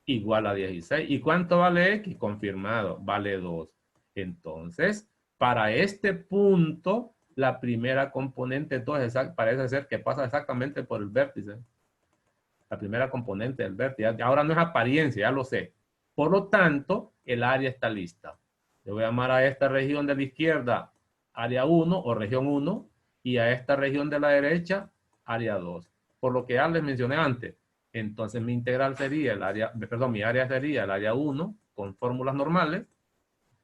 igual a 16. ¿Y cuánto vale x? Confirmado, vale 2. Entonces, para este punto, la primera componente 2 parece ser que pasa exactamente por el vértice. La primera componente del vértice. Ahora no es apariencia, ya lo sé. Por lo tanto, el área está lista. Le voy a llamar a esta región de la izquierda área 1 o región 1 y a esta región de la derecha área 2. Por lo que ya les mencioné antes. Entonces mi integral sería el área, perdón, mi área sería el área 1 con fórmulas normales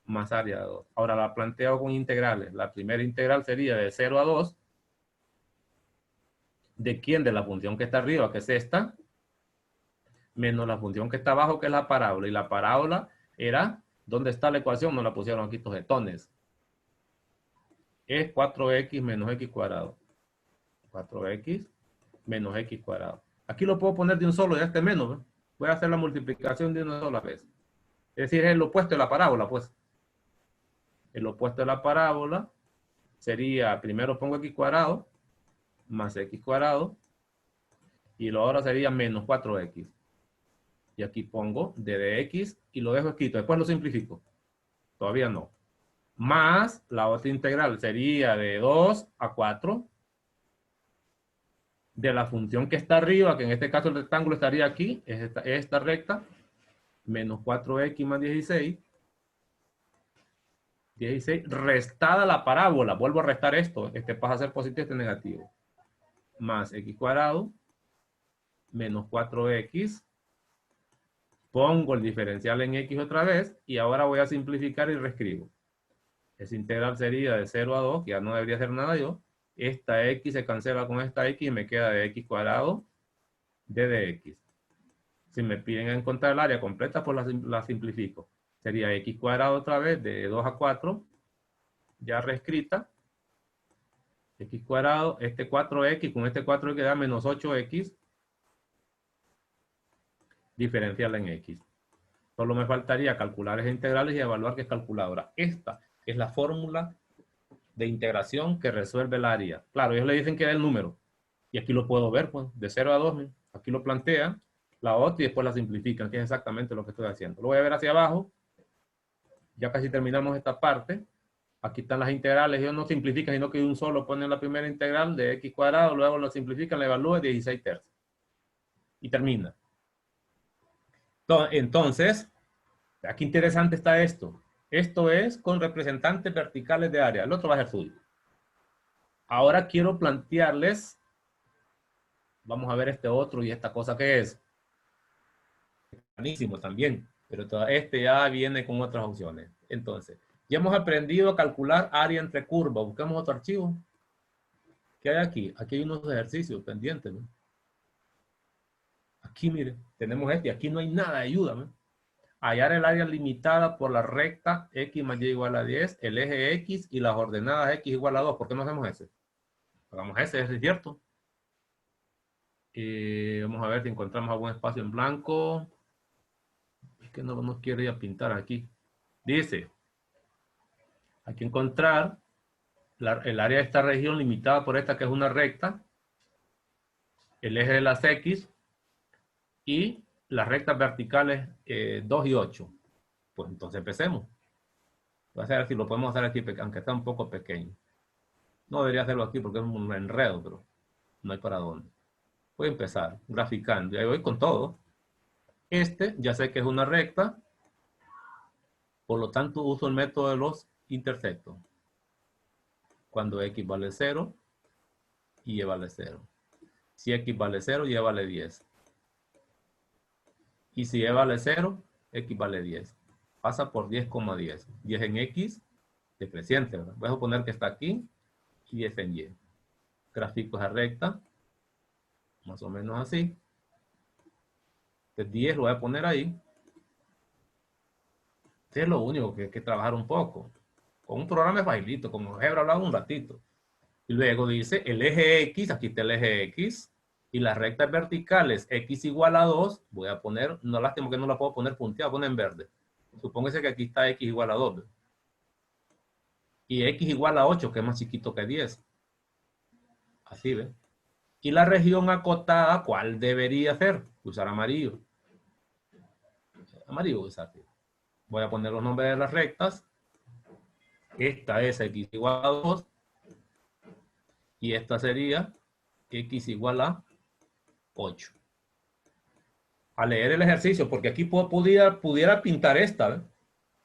más área 2. Ahora la planteo con integrales. La primera integral sería de 0 a 2. ¿De quién? De la función que está arriba, que es esta, menos la función que está abajo, que es la parábola. Y la parábola era, ¿dónde está la ecuación? Nos la pusieron aquí estos jetones. Es 4x menos x cuadrado. 4x menos x cuadrado. Aquí lo puedo poner de un solo, ya este menos, ¿no? Voy a hacer la multiplicación de una sola vez. Es decir, es el opuesto de la parábola, pues. El opuesto de la parábola sería, primero pongo x cuadrado, más x cuadrado, y lo ahora sería menos 4x. Y aquí pongo d de x y lo dejo escrito. Después lo simplifico. Todavía no. Más la otra integral sería de 2 a 4 de la función que está arriba, que en este caso el rectángulo estaría aquí, es esta recta, menos 4x más 16. 16, restada la parábola. Vuelvo a restar esto. Este pasa a ser positivo, este negativo. Más x cuadrado, menos 4x. Pongo el diferencial en x otra vez y ahora voy a simplificar y reescribo. Esa integral sería de 0 a 2, que ya no debería hacer nada yo. Esta x se cancela con esta x y me queda de x cuadrado d de x. Si me piden encontrar el área completa, pues la simplifico. Sería x cuadrado otra vez de 2 a 4, ya reescrita. X cuadrado, este 4x, con este 4x da menos 8x, diferencial en x. Solo me faltaría calcular esas integrales y evaluar qué es calculadora. Esta es la fórmula de integración que resuelve el área. Claro, ellos le dicen que es el número. Y aquí lo puedo ver, pues, de 0 a 2. Aquí lo plantean, la otra y después la simplifican, que es exactamente lo que estoy haciendo. Lo voy a ver hacia abajo. Ya casi terminamos esta parte. Aquí están las integrales. Ellos no simplifican, sino que de un solo ponen la primera integral de x cuadrado, luego lo simplifican, la evalúan 16 tercios. Y termina. Entonces, aquí interesante está esto. Esto es con representantes verticales de área. El otro va a ser suyo. Ahora quiero plantearles, vamos a ver este otro y esta cosa que es. Buenísimo también, pero este ya viene con otras opciones. Entonces, ya hemos aprendido a calcular área entre curvas. Busquemos otro archivo. ¿Qué hay aquí? Aquí hay unos ejercicios pendientes, ¿no? Aquí, mire, tenemos este. Aquí no hay nada de ayuda, ¿no? Hallar el área limitada por la recta x más y igual a 10, el eje x y las ordenadas x igual a 2. ¿Por qué no hacemos ese? Hagamos ese, es cierto. Vamos a ver si encontramos algún espacio en blanco. Es que no nos quiere ya pintar aquí. Dice, hay que encontrar el área de esta región limitada por esta que es una recta, el eje de las x y las rectas verticales 2 y 8. Pues entonces empecemos. Voy a ver si lo podemos hacer aquí, aunque está un poco pequeño. No debería hacerlo aquí porque es un enredo, pero no hay para dónde. Voy a empezar graficando. Y ahí voy con todo. Este ya sé que es una recta. Por lo tanto, uso el método de los intersectos. Cuando x vale 0 y y vale 0. Si x vale 0, y vale 10. Y si y vale 0, x vale 10. Pasa por 10,10. 10 en x, decreciente, ¿verdad? Voy a suponer que está aquí y 10 en y. Gráfico esa recta, más o menos así. Entonces 10 lo voy a poner ahí. Es lo único que hay que trabajar un poco. Con un programa es facilito, como he hablado un ratito. Y luego dice el eje X, aquí está el eje X, y las rectas verticales X igual a 2, voy a poner, no lástima que no la puedo poner punteada, voy a poner en verde. Supóngase que aquí está X igual a 2. ¿Ve? Y X igual a 8, que es más chiquito que 10. Así, ¿ve? Y la región acotada, ¿cuál debería ser? Usar amarillo. Amarillo usar. Voy a poner los nombres de las rectas. Esta es X igual a 2. Y esta sería X igual a 8. A leer el ejercicio, porque aquí pudiera pintar esta, ¿eh?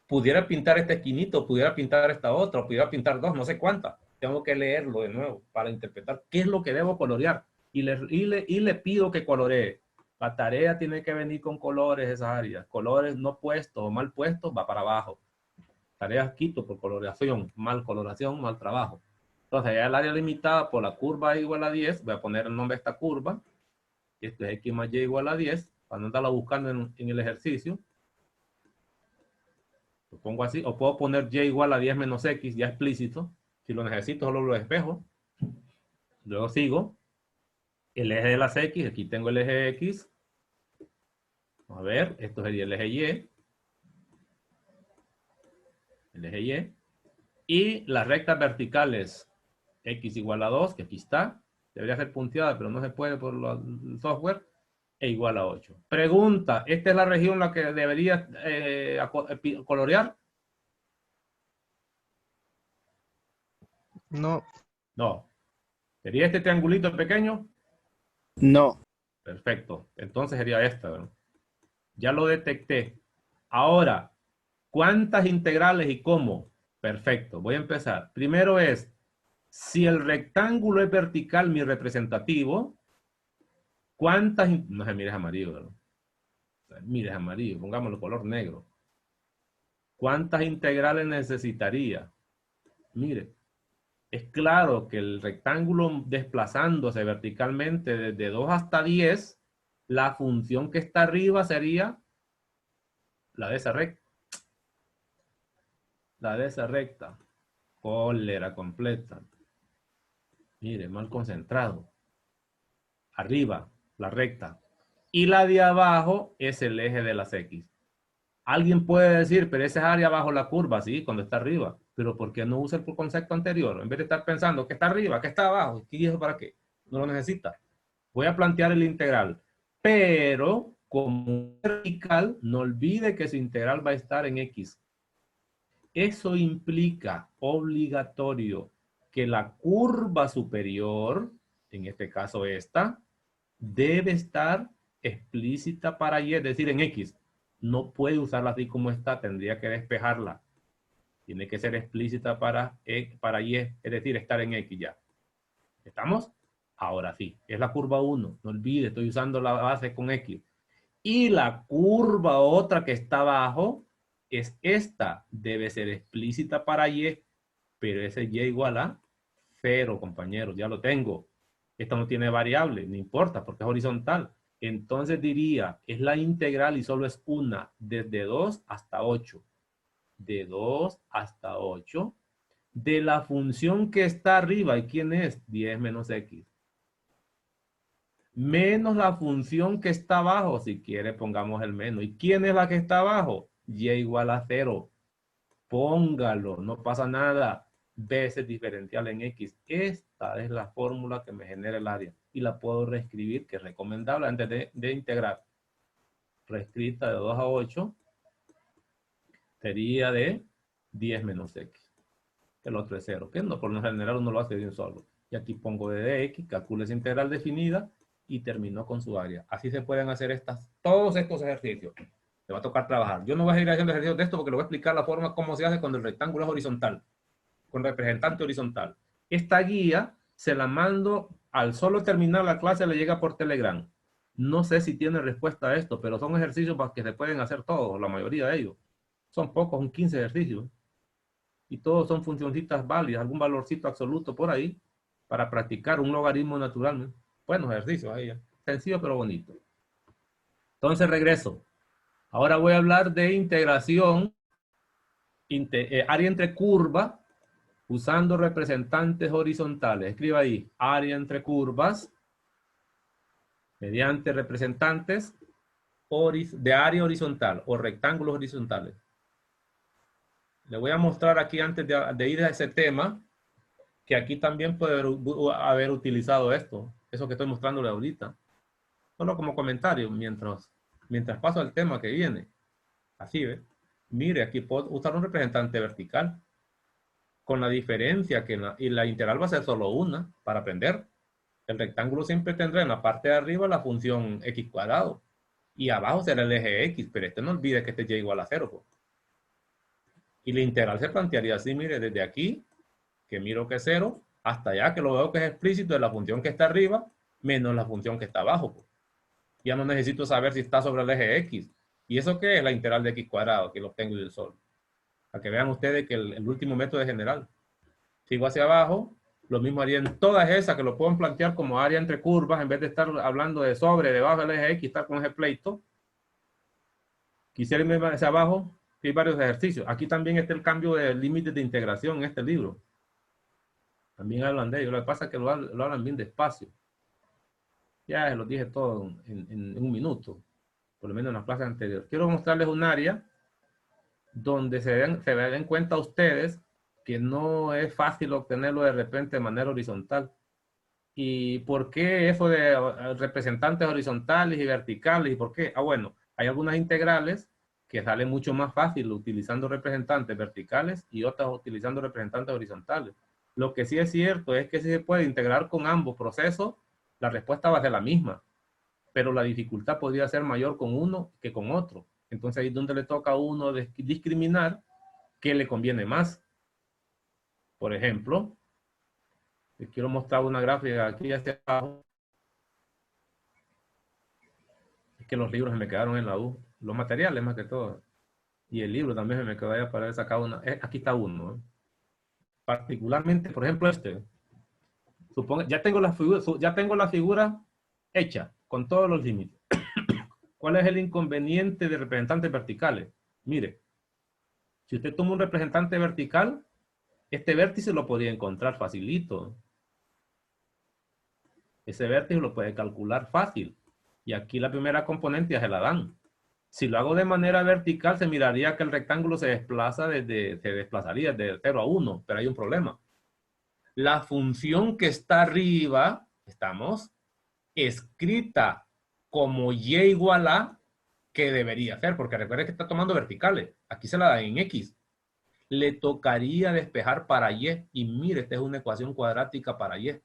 Pudiera pintar esta esquinita, pudiera pintar esta otra, pudiera pintar dos, no sé cuántas. Tengo que leerlo de nuevo para interpretar qué es lo que debo colorear. Y le pido que coloree. La tarea tiene que venir con colores esas áreas. Colores no puestos o mal puestos va para abajo. Tareas quito por coloración, mal trabajo. Entonces, ya el área limitada por la curva igual a 10, voy a poner el nombre de esta curva. Y esto es x más y igual a 10, para no andarla buscando en el ejercicio. Lo pongo así, o puedo poner y igual a 10 menos x, ya explícito. Si lo necesito, solo lo despejo. Luego sigo. El eje de las x, aquí tengo el eje x. A ver, esto sería el eje y. El eje y. Y las rectas verticales, x igual a 2, que aquí está. Debería ser punteada, pero no se puede por el software. E igual a 8. Pregunta, ¿esta es la región la que debería colorear? No. No. ¿Sería este triangulito pequeño? No. Perfecto. Entonces sería esta, ¿verdad? Ya lo detecté. Ahora, ¿cuántas integrales y cómo? Perfecto. Voy a empezar. Primero es, si el rectángulo es vertical, mi representativo, ¿cuántas? No se mires amarillo, ¿verdad? Mires amarillo, pongámoslo color negro. ¿Cuántas integrales necesitaría? Mire, es claro que el rectángulo desplazándose verticalmente desde 2 hasta 10, la función que está arriba sería la de esa recta. La de esa recta. Cólera completa. Mire, mal concentrado. Arriba, la recta. Y la de abajo es el eje de las X. Alguien puede decir, pero esa es área bajo la curva, sí, cuando está arriba. Pero ¿por qué no usa el concepto anterior? En vez de estar pensando que está arriba, que está abajo, ¿y eso para qué? No lo necesita. Voy a plantear el integral. Pero como vertical, no olvide que su integral va a estar en X. Eso implica obligatorio que la curva superior, en este caso esta, debe estar explícita para y, es decir, en X. No puede usarla así como está, tendría que despejarla. Tiene que ser explícita para y, es decir, estar en X ya. ¿Estamos? Ahora sí, es la curva 1. No olvide, estoy usando la base con X. Y la curva otra que está abajo es esta. Debe ser explícita para y, pero ese y igual a 0, compañeros. Ya lo tengo. Esta no tiene variable, no importa porque es horizontal. Entonces diría, es la integral y solo es una, desde 2 hasta 8. De 2 hasta 8. De la función que está arriba. ¿Y quién es? 10 menos x. Menos la función que está abajo. Si quiere, pongamos el menos. ¿Y quién es la que está abajo? Y igual a 0. Póngalo, no pasa nada. Veces diferencial en X. Esta es la fórmula que me genera el área. Y la puedo reescribir, que es recomendable antes de integrar. Reescrita de 2 a 8 sería de 10 menos X. El otro es 0. Que no, por lo general uno lo hace de un solo. Y aquí pongo de X, calculo esa integral definida y terminó con su área. Así se pueden hacer todos estos ejercicios. Le va a tocar trabajar. Yo no voy a ir haciendo ejercicios de esto porque le voy a explicar la forma como se hace cuando el rectángulo es horizontal, con representante horizontal. Esta guía se la mando al solo terminar la clase, le llega por Telegram. No sé si tiene respuesta a esto, pero son ejercicios para que se pueden hacer todos, la mayoría de ellos. Son pocos, son 15 ejercicios. Y todos son funcioncitas válidas, algún valorcito absoluto por ahí, para practicar un logaritmo natural. Buenos ejercicios ahí. Sencillo pero bonito. Entonces regreso. Ahora voy a hablar de integración, área entre curvas, usando representantes horizontales. Escriba ahí, área entre curvas, mediante representantes de área horizontal o rectángulos horizontales. Le voy a mostrar aquí antes de ir a ese tema, que aquí también puede haber utilizado esto, eso que estoy mostrándole ahorita. Solo como comentario, mientras paso al tema que viene. Así, ¿ve? Mire, aquí puedo usar un representante vertical, con la diferencia que la integral va a ser solo una para aprender. El rectángulo siempre tendrá en la parte de arriba la función x cuadrado y abajo será el eje x, pero no olvide que este y igual a 0. Pues. Y la integral se plantearía así, mire, desde aquí, que miro que es 0, hasta allá, que lo veo que es explícito de la función que está arriba, menos la función que está abajo. Pues. Ya no necesito saber si está sobre el eje x. ¿Y eso qué es? La integral de x cuadrado, que lo tengo del sol. Para que vean ustedes que el último método es general. Sigo hacia abajo, lo mismo haría en todas esas, que lo pueden plantear como área entre curvas, en vez de estar hablando de sobre, debajo del eje x, estar con ese pleito. Quisiera irme hacia abajo, hay varios ejercicios. Aquí también está el cambio de límites de integración en este libro. También hablan de ello. Lo que pasa es que lo hablan bien despacio. Ya los dije todo en un minuto, por lo menos en las clases anteriores. Quiero mostrarles un área donde se den cuenta ustedes que no es fácil obtenerlo de repente de manera horizontal. ¿Y por qué eso de representantes horizontales y verticales? ¿Y por qué? Ah, bueno, hay algunas integrales que salen mucho más fácil utilizando representantes verticales y otras utilizando representantes horizontales. Lo que sí es cierto es que si se puede integrar con ambos procesos, la respuesta va a ser la misma, pero la dificultad podría ser mayor con uno que con otro. Entonces ahí es donde le toca a uno discriminar qué le conviene más. Por ejemplo, les quiero mostrar una gráfica aquí hacia abajo. Es que los libros se me quedaron en la U. Los materiales más que todo. Y el libro también se me quedó allá para haber sacado una. Aquí está uno. ¿Eh? Particularmente, por ejemplo, este. Ya tengo la figura hecha con todos los límites. ¿Cuál es el inconveniente de representantes verticales? Mire, si usted toma un representante vertical, este vértice lo podría encontrar facilito. Ese vértice lo puede calcular fácil. Y aquí la primera componente ya se la dan. Si lo hago de manera vertical, se miraría que el rectángulo se desplazaría de 0 a 1, pero hay un problema. La función que está arriba, estamos, escrita como y igual a, que debería ser, porque recuerden que está tomando verticales. Aquí se la da en x. Le tocaría despejar para y mire, esta es una ecuación cuadrática para y.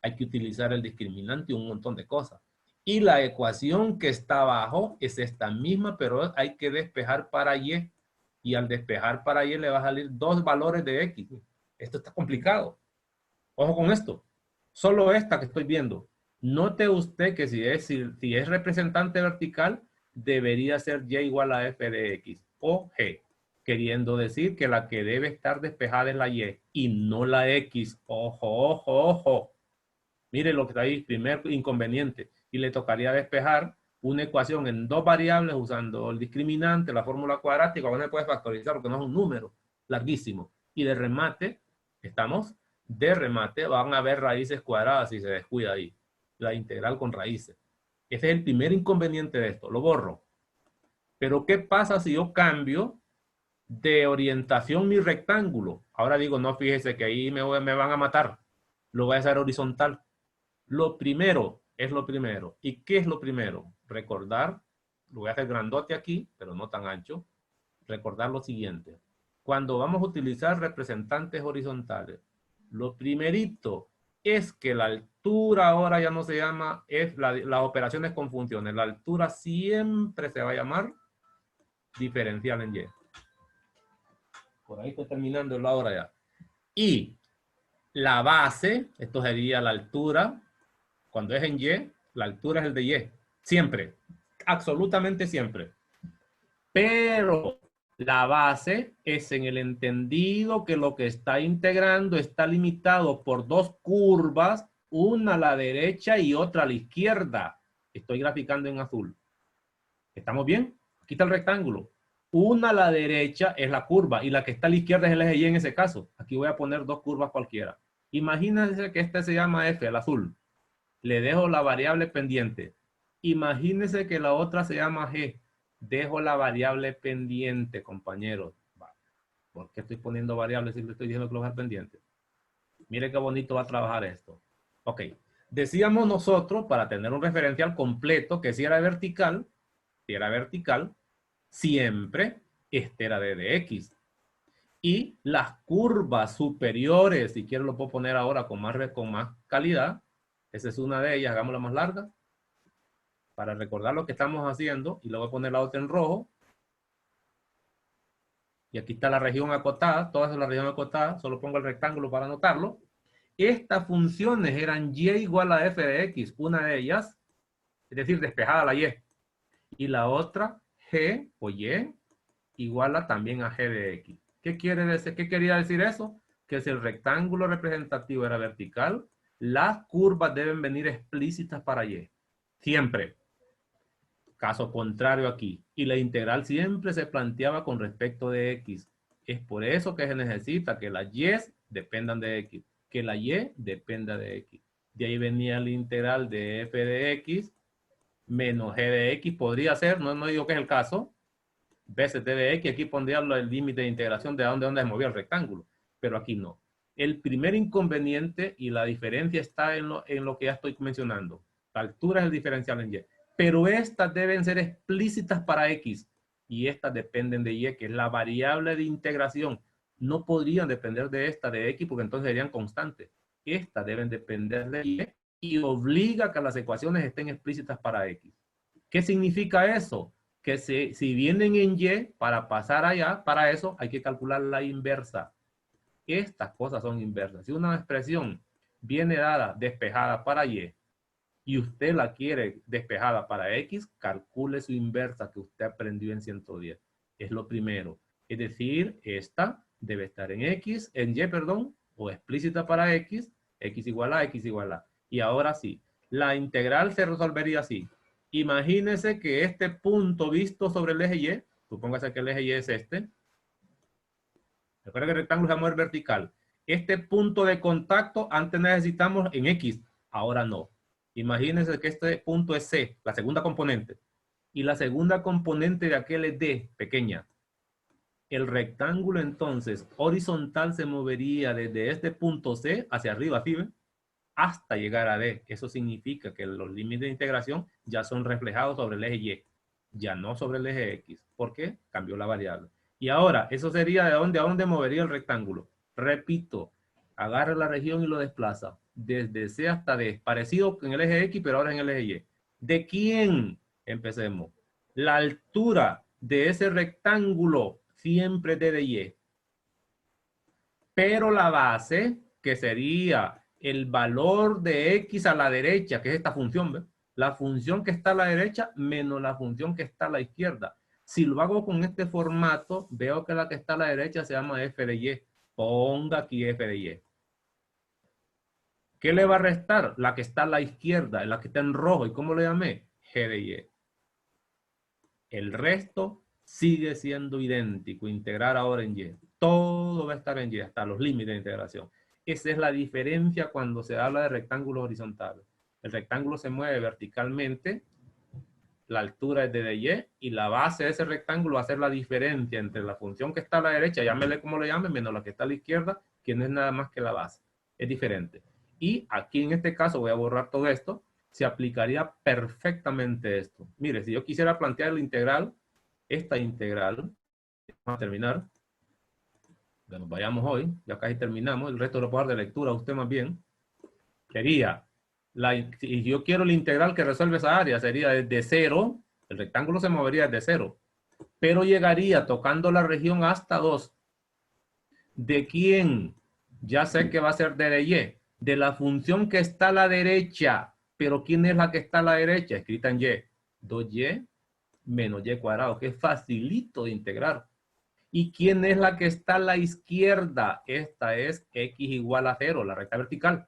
Hay que utilizar el discriminante y un montón de cosas. Y la ecuación que está abajo es esta misma, pero hay que despejar para y. Y al despejar para y le va a salir dos valores de x. Esto está complicado. Ojo con esto. Solo esta que estoy viendo. Note usted que si es representante vertical, debería ser y igual a f de x o g. Queriendo decir que la que debe estar despejada es la y no la x. Ojo, ojo, ojo. Mire lo que está ahí, primer inconveniente. Y le tocaría despejar una ecuación en dos variables usando el discriminante, la fórmula cuadrática, no se puede factorizar porque no es un número larguísimo. Y de remate, van a haber raíces cuadradas si se descuida ahí. La integral con raíces. Ese es el primer inconveniente de esto. Lo borro. Pero ¿qué pasa si yo cambio de orientación mi rectángulo? Ahora digo, no, fíjese que ahí me van a matar. Lo voy a hacer horizontal. Lo primero es lo primero. ¿Y qué es lo primero? Recordar, lo voy a hacer grandote aquí, pero no tan ancho. Recordar lo siguiente. Cuando vamos a utilizar representantes horizontales, lo primerito es que la altura ahora ya no se llama, las operaciones con funciones. La altura siempre se va a llamar diferencial en Y. Por ahí estoy terminando la hora ya. Y la base, esto sería la altura, cuando es en Y, la altura es el de Y. Siempre, absolutamente siempre. Pero la base es en el entendido que lo que está integrando está limitado por dos curvas, una a la derecha y otra a la izquierda. Estoy graficando en azul. ¿Estamos bien? Aquí está el rectángulo. Una a la derecha es la curva y la que está a la izquierda es el eje Y en ese caso. Aquí voy a poner dos curvas cualquiera. Imagínense que este se llama F, el azul. Le dejo la variable pendiente. Imagínense que la otra se llama G. Dejo la variable pendiente, compañeros. ¿Por qué estoy poniendo variables si le estoy diciendo que lo voy a dejar pendiente? Mire qué bonito va a trabajar esto. Ok. Decíamos nosotros, para tener un referencial completo, que si era vertical, siempre este era de X. Y las curvas superiores, si quiero lo puedo poner ahora con más calidad. Esa es una de ellas, hagámosla más larga. Para recordar lo que estamos haciendo. Y luego voy a poner la otra en rojo. Y aquí está la región acotada. Toda es la región acotada. Solo pongo el rectángulo para anotarlo. Estas funciones eran Y igual a F de X. Una de ellas, es decir, despejada la Y. Y la otra, G o Y, igual a también a G de X. ¿Qué quiere decir? ¿Qué quería decir eso? Que si el rectángulo representativo era vertical, las curvas deben venir explícitas para Y. Siempre. Caso contrario aquí. Y la integral siempre se planteaba con respecto de X. Es por eso que se necesita que las Y dependan de X. Que la Y dependa de X. De ahí venía la integral de F de X menos G de X. Podría ser, no digo que es el caso, veces d de X, aquí pondría el límite de integración de dónde se movía el rectángulo, pero aquí no. El primer inconveniente y la diferencia está en lo que ya estoy mencionando. La altura es el diferencial en Y, pero estas deben ser explícitas para X y estas dependen de Y, que es la variable de integración. No podrían depender de esta de X porque entonces serían constantes. Estas deben depender de Y y obliga que las ecuaciones estén explícitas para X. ¿Qué significa eso? Que si vienen en Y, para pasar allá, para eso hay que calcular la inversa. Estas cosas son inversas. Si una expresión viene dada despejada para y usted la quiere despejada para X, calcule su inversa que usted aprendió en 110. Es lo primero. Es decir, esta debe estar en Y, perdón, o explícita para X igual a X igual a. Y ahora sí, la integral se resolvería así. Imagínese que este punto visto sobre el eje Y, supóngase que el eje Y es este. Recuerda que el rectángulo se va a mover vertical. Este punto de contacto antes necesitamos en X, ahora no. Imagínense que este punto es C, la segunda componente. Y la segunda componente de aquel es D, pequeña. El rectángulo entonces horizontal se movería desde este punto C hacia arriba, ¿sí ven? Hasta llegar a D. Eso significa que los límites de integración ya son reflejados sobre el eje Y, ya no sobre el eje X. ¿Por qué? Cambió la variable. Y ahora, eso sería de dónde a dónde movería el rectángulo. Repito, agarra la región y lo desplaza. Desde C hasta D. Parecido en el eje X, pero ahora en el eje Y. ¿De quién? Empecemos. La altura de ese rectángulo siempre es de Y. Pero la base, que sería el valor de X a la derecha, que es esta función, ¿ves? La función que está a la derecha menos la función que está a la izquierda. Si lo hago con este formato, veo que la que está a la derecha se llama F de Y. Ponga aquí F de Y. ¿Qué le va a restar? La que está a la izquierda, la que está en rojo. ¿Y cómo le llamé? G de Y. El resto sigue siendo idéntico. Integrar ahora en Y. Todo va a estar en Y, hasta los límites de integración. Esa es la diferencia cuando se habla de rectángulos horizontales. El rectángulo se mueve verticalmente, la altura es de Y, y la base de ese rectángulo va a ser la diferencia entre la función que está a la derecha, llámele como le llamen, menos la que está a la izquierda, que no es nada más que la base. Es diferente. Y aquí en este caso voy a borrar todo esto, se aplicaría perfectamente esto. Mire, si yo quisiera plantear la integral, esta integral, vamos a terminar, que nos vayamos hoy, ya casi terminamos, el resto lo puedo dar de lectura a usted más bien, sería, si yo quiero la integral que resuelve esa área, sería desde 0, el rectángulo se movería desde 0, pero llegaría tocando la región hasta 2. ¿De quién? Ya sé que va a ser de Y. De la función que está a la derecha. Pero ¿quién es la que está a la derecha? Escrita en Y. 2y menos y cuadrado, que es facilito de integrar. ¿Y quién es la que está a la izquierda? Esta es x igual a 0, la recta vertical.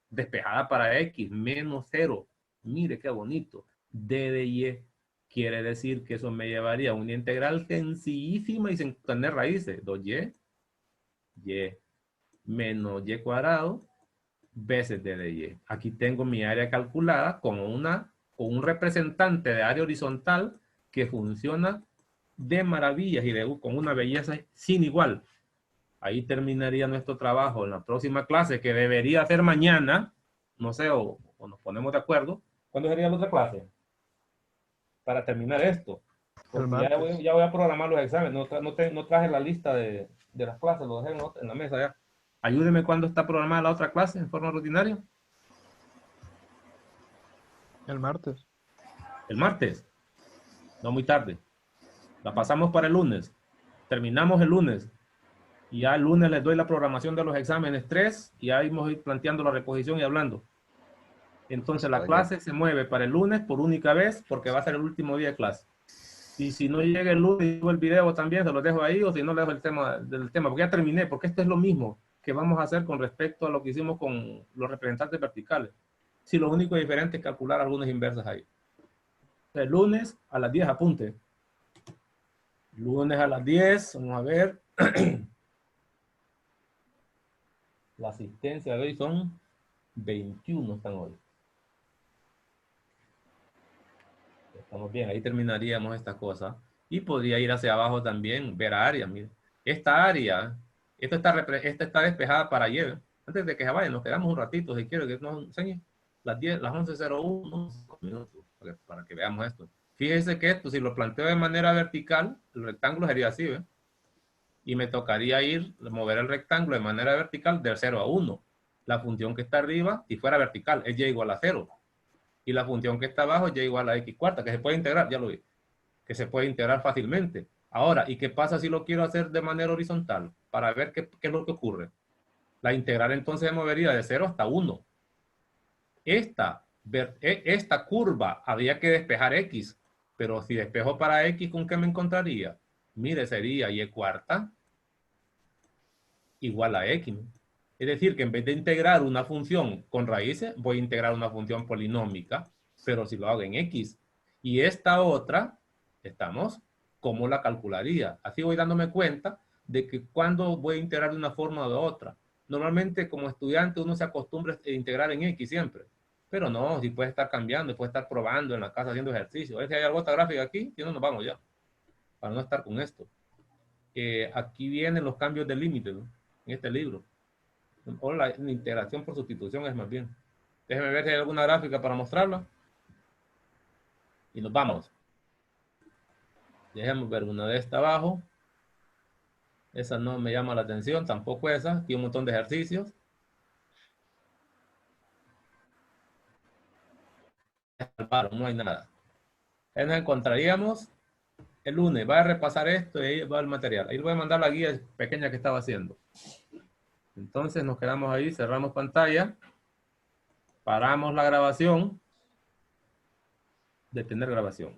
Despejada para x, menos 0. Mire qué bonito. D de y quiere decir que eso me llevaría a una integral sencillísima y sin tener raíces. 2y, y menos y cuadrado veces d de y. Aquí tengo mi área calculada con un representante de área horizontal que funciona de maravillas y con una belleza sin igual. Ahí terminaría nuestro trabajo en la próxima clase, que debería ser mañana, no sé, o nos ponemos de acuerdo. ¿Cuándo sería la otra clase? Para terminar esto. El Porque martes. ya voy a programar los exámenes. No traje la lista de las clases, lo dejé en la mesa ya. Ayúdeme cuando está programada la otra clase en forma rutinaria. El martes. El martes, no muy tarde. La pasamos para el lunes. Terminamos el lunes. Y ya el lunes les doy la programación de los exámenes 3 y ahí vamos a ir planteando la reposición y hablando. Entonces la Está bien. clase se mueve para el lunes por única vez porque va a ser el último día de clase. Y si no llega el lunes, el video también se lo dejo ahí, o si no, le dejo el tema, porque ya terminé, porque esto es lo mismo que vamos a hacer con respecto a lo que hicimos con los representantes verticales. Si lo único diferente es calcular algunas inversas ahí. El lunes a las 10, apunte. Lunes a las 10, vamos a ver. La asistencia de hoy son 21, están hoy. Estamos bien, ahí terminaríamos esta cosa. Y podría ir hacia abajo también, ver áreas. Mire. Esta área, esta está despejada para ayer. Antes de que se vayan, nos quedamos un ratito, si quiero que nos enseñe. Las 11:01 minutos, para que veamos esto. Fíjese que esto, si lo planteo de manera vertical, el rectángulo sería así, ¿ve? Y me tocaría mover el rectángulo de manera vertical de 0 a 1. La función que está arriba, si fuera vertical, es y igual a 0. Y la función que está abajo es y igual a x cuarta, que se puede integrar, ya lo vi, que se puede integrar fácilmente. Ahora, ¿y qué pasa si lo quiero hacer de manera horizontal? Para ver qué es lo que ocurre. La integral entonces se movería de 0 hasta 1. Esta curva había que despejar x, pero si despejo para x, ¿con qué me encontraría? Mire, sería y cuarta igual a x. Es decir, que en vez de integrar una función con raíces, voy a integrar una función polinómica, pero si lo hago en x. Y esta otra, estamos, ¿cómo la calcularía? Así voy dándome cuenta de que cuando voy a integrar de una forma o de otra. Normalmente como estudiante uno se acostumbra a integrar en x siempre. Pero no, si puede estar cambiando, puede estar probando en la casa haciendo ejercicio. A ver si hay alguna gráfica aquí, si no nos vamos ya, para no estar con esto. Aquí vienen los cambios de límite, ¿no? En este libro. O la integración por sustitución es más bien. Déjeme ver si hay alguna gráfica para mostrarla. Y nos vamos. Dejemos ver una de esta abajo. Esa no me llama la atención, tampoco esa. Aquí un montón de ejercicios. No hay nada. Ahí nos encontraríamos el lunes. Va a repasar esto y ahí va el material. Ahí le voy a mandar la guía pequeña que estaba haciendo. Entonces nos quedamos ahí, cerramos pantalla. Paramos la grabación. Detener grabación.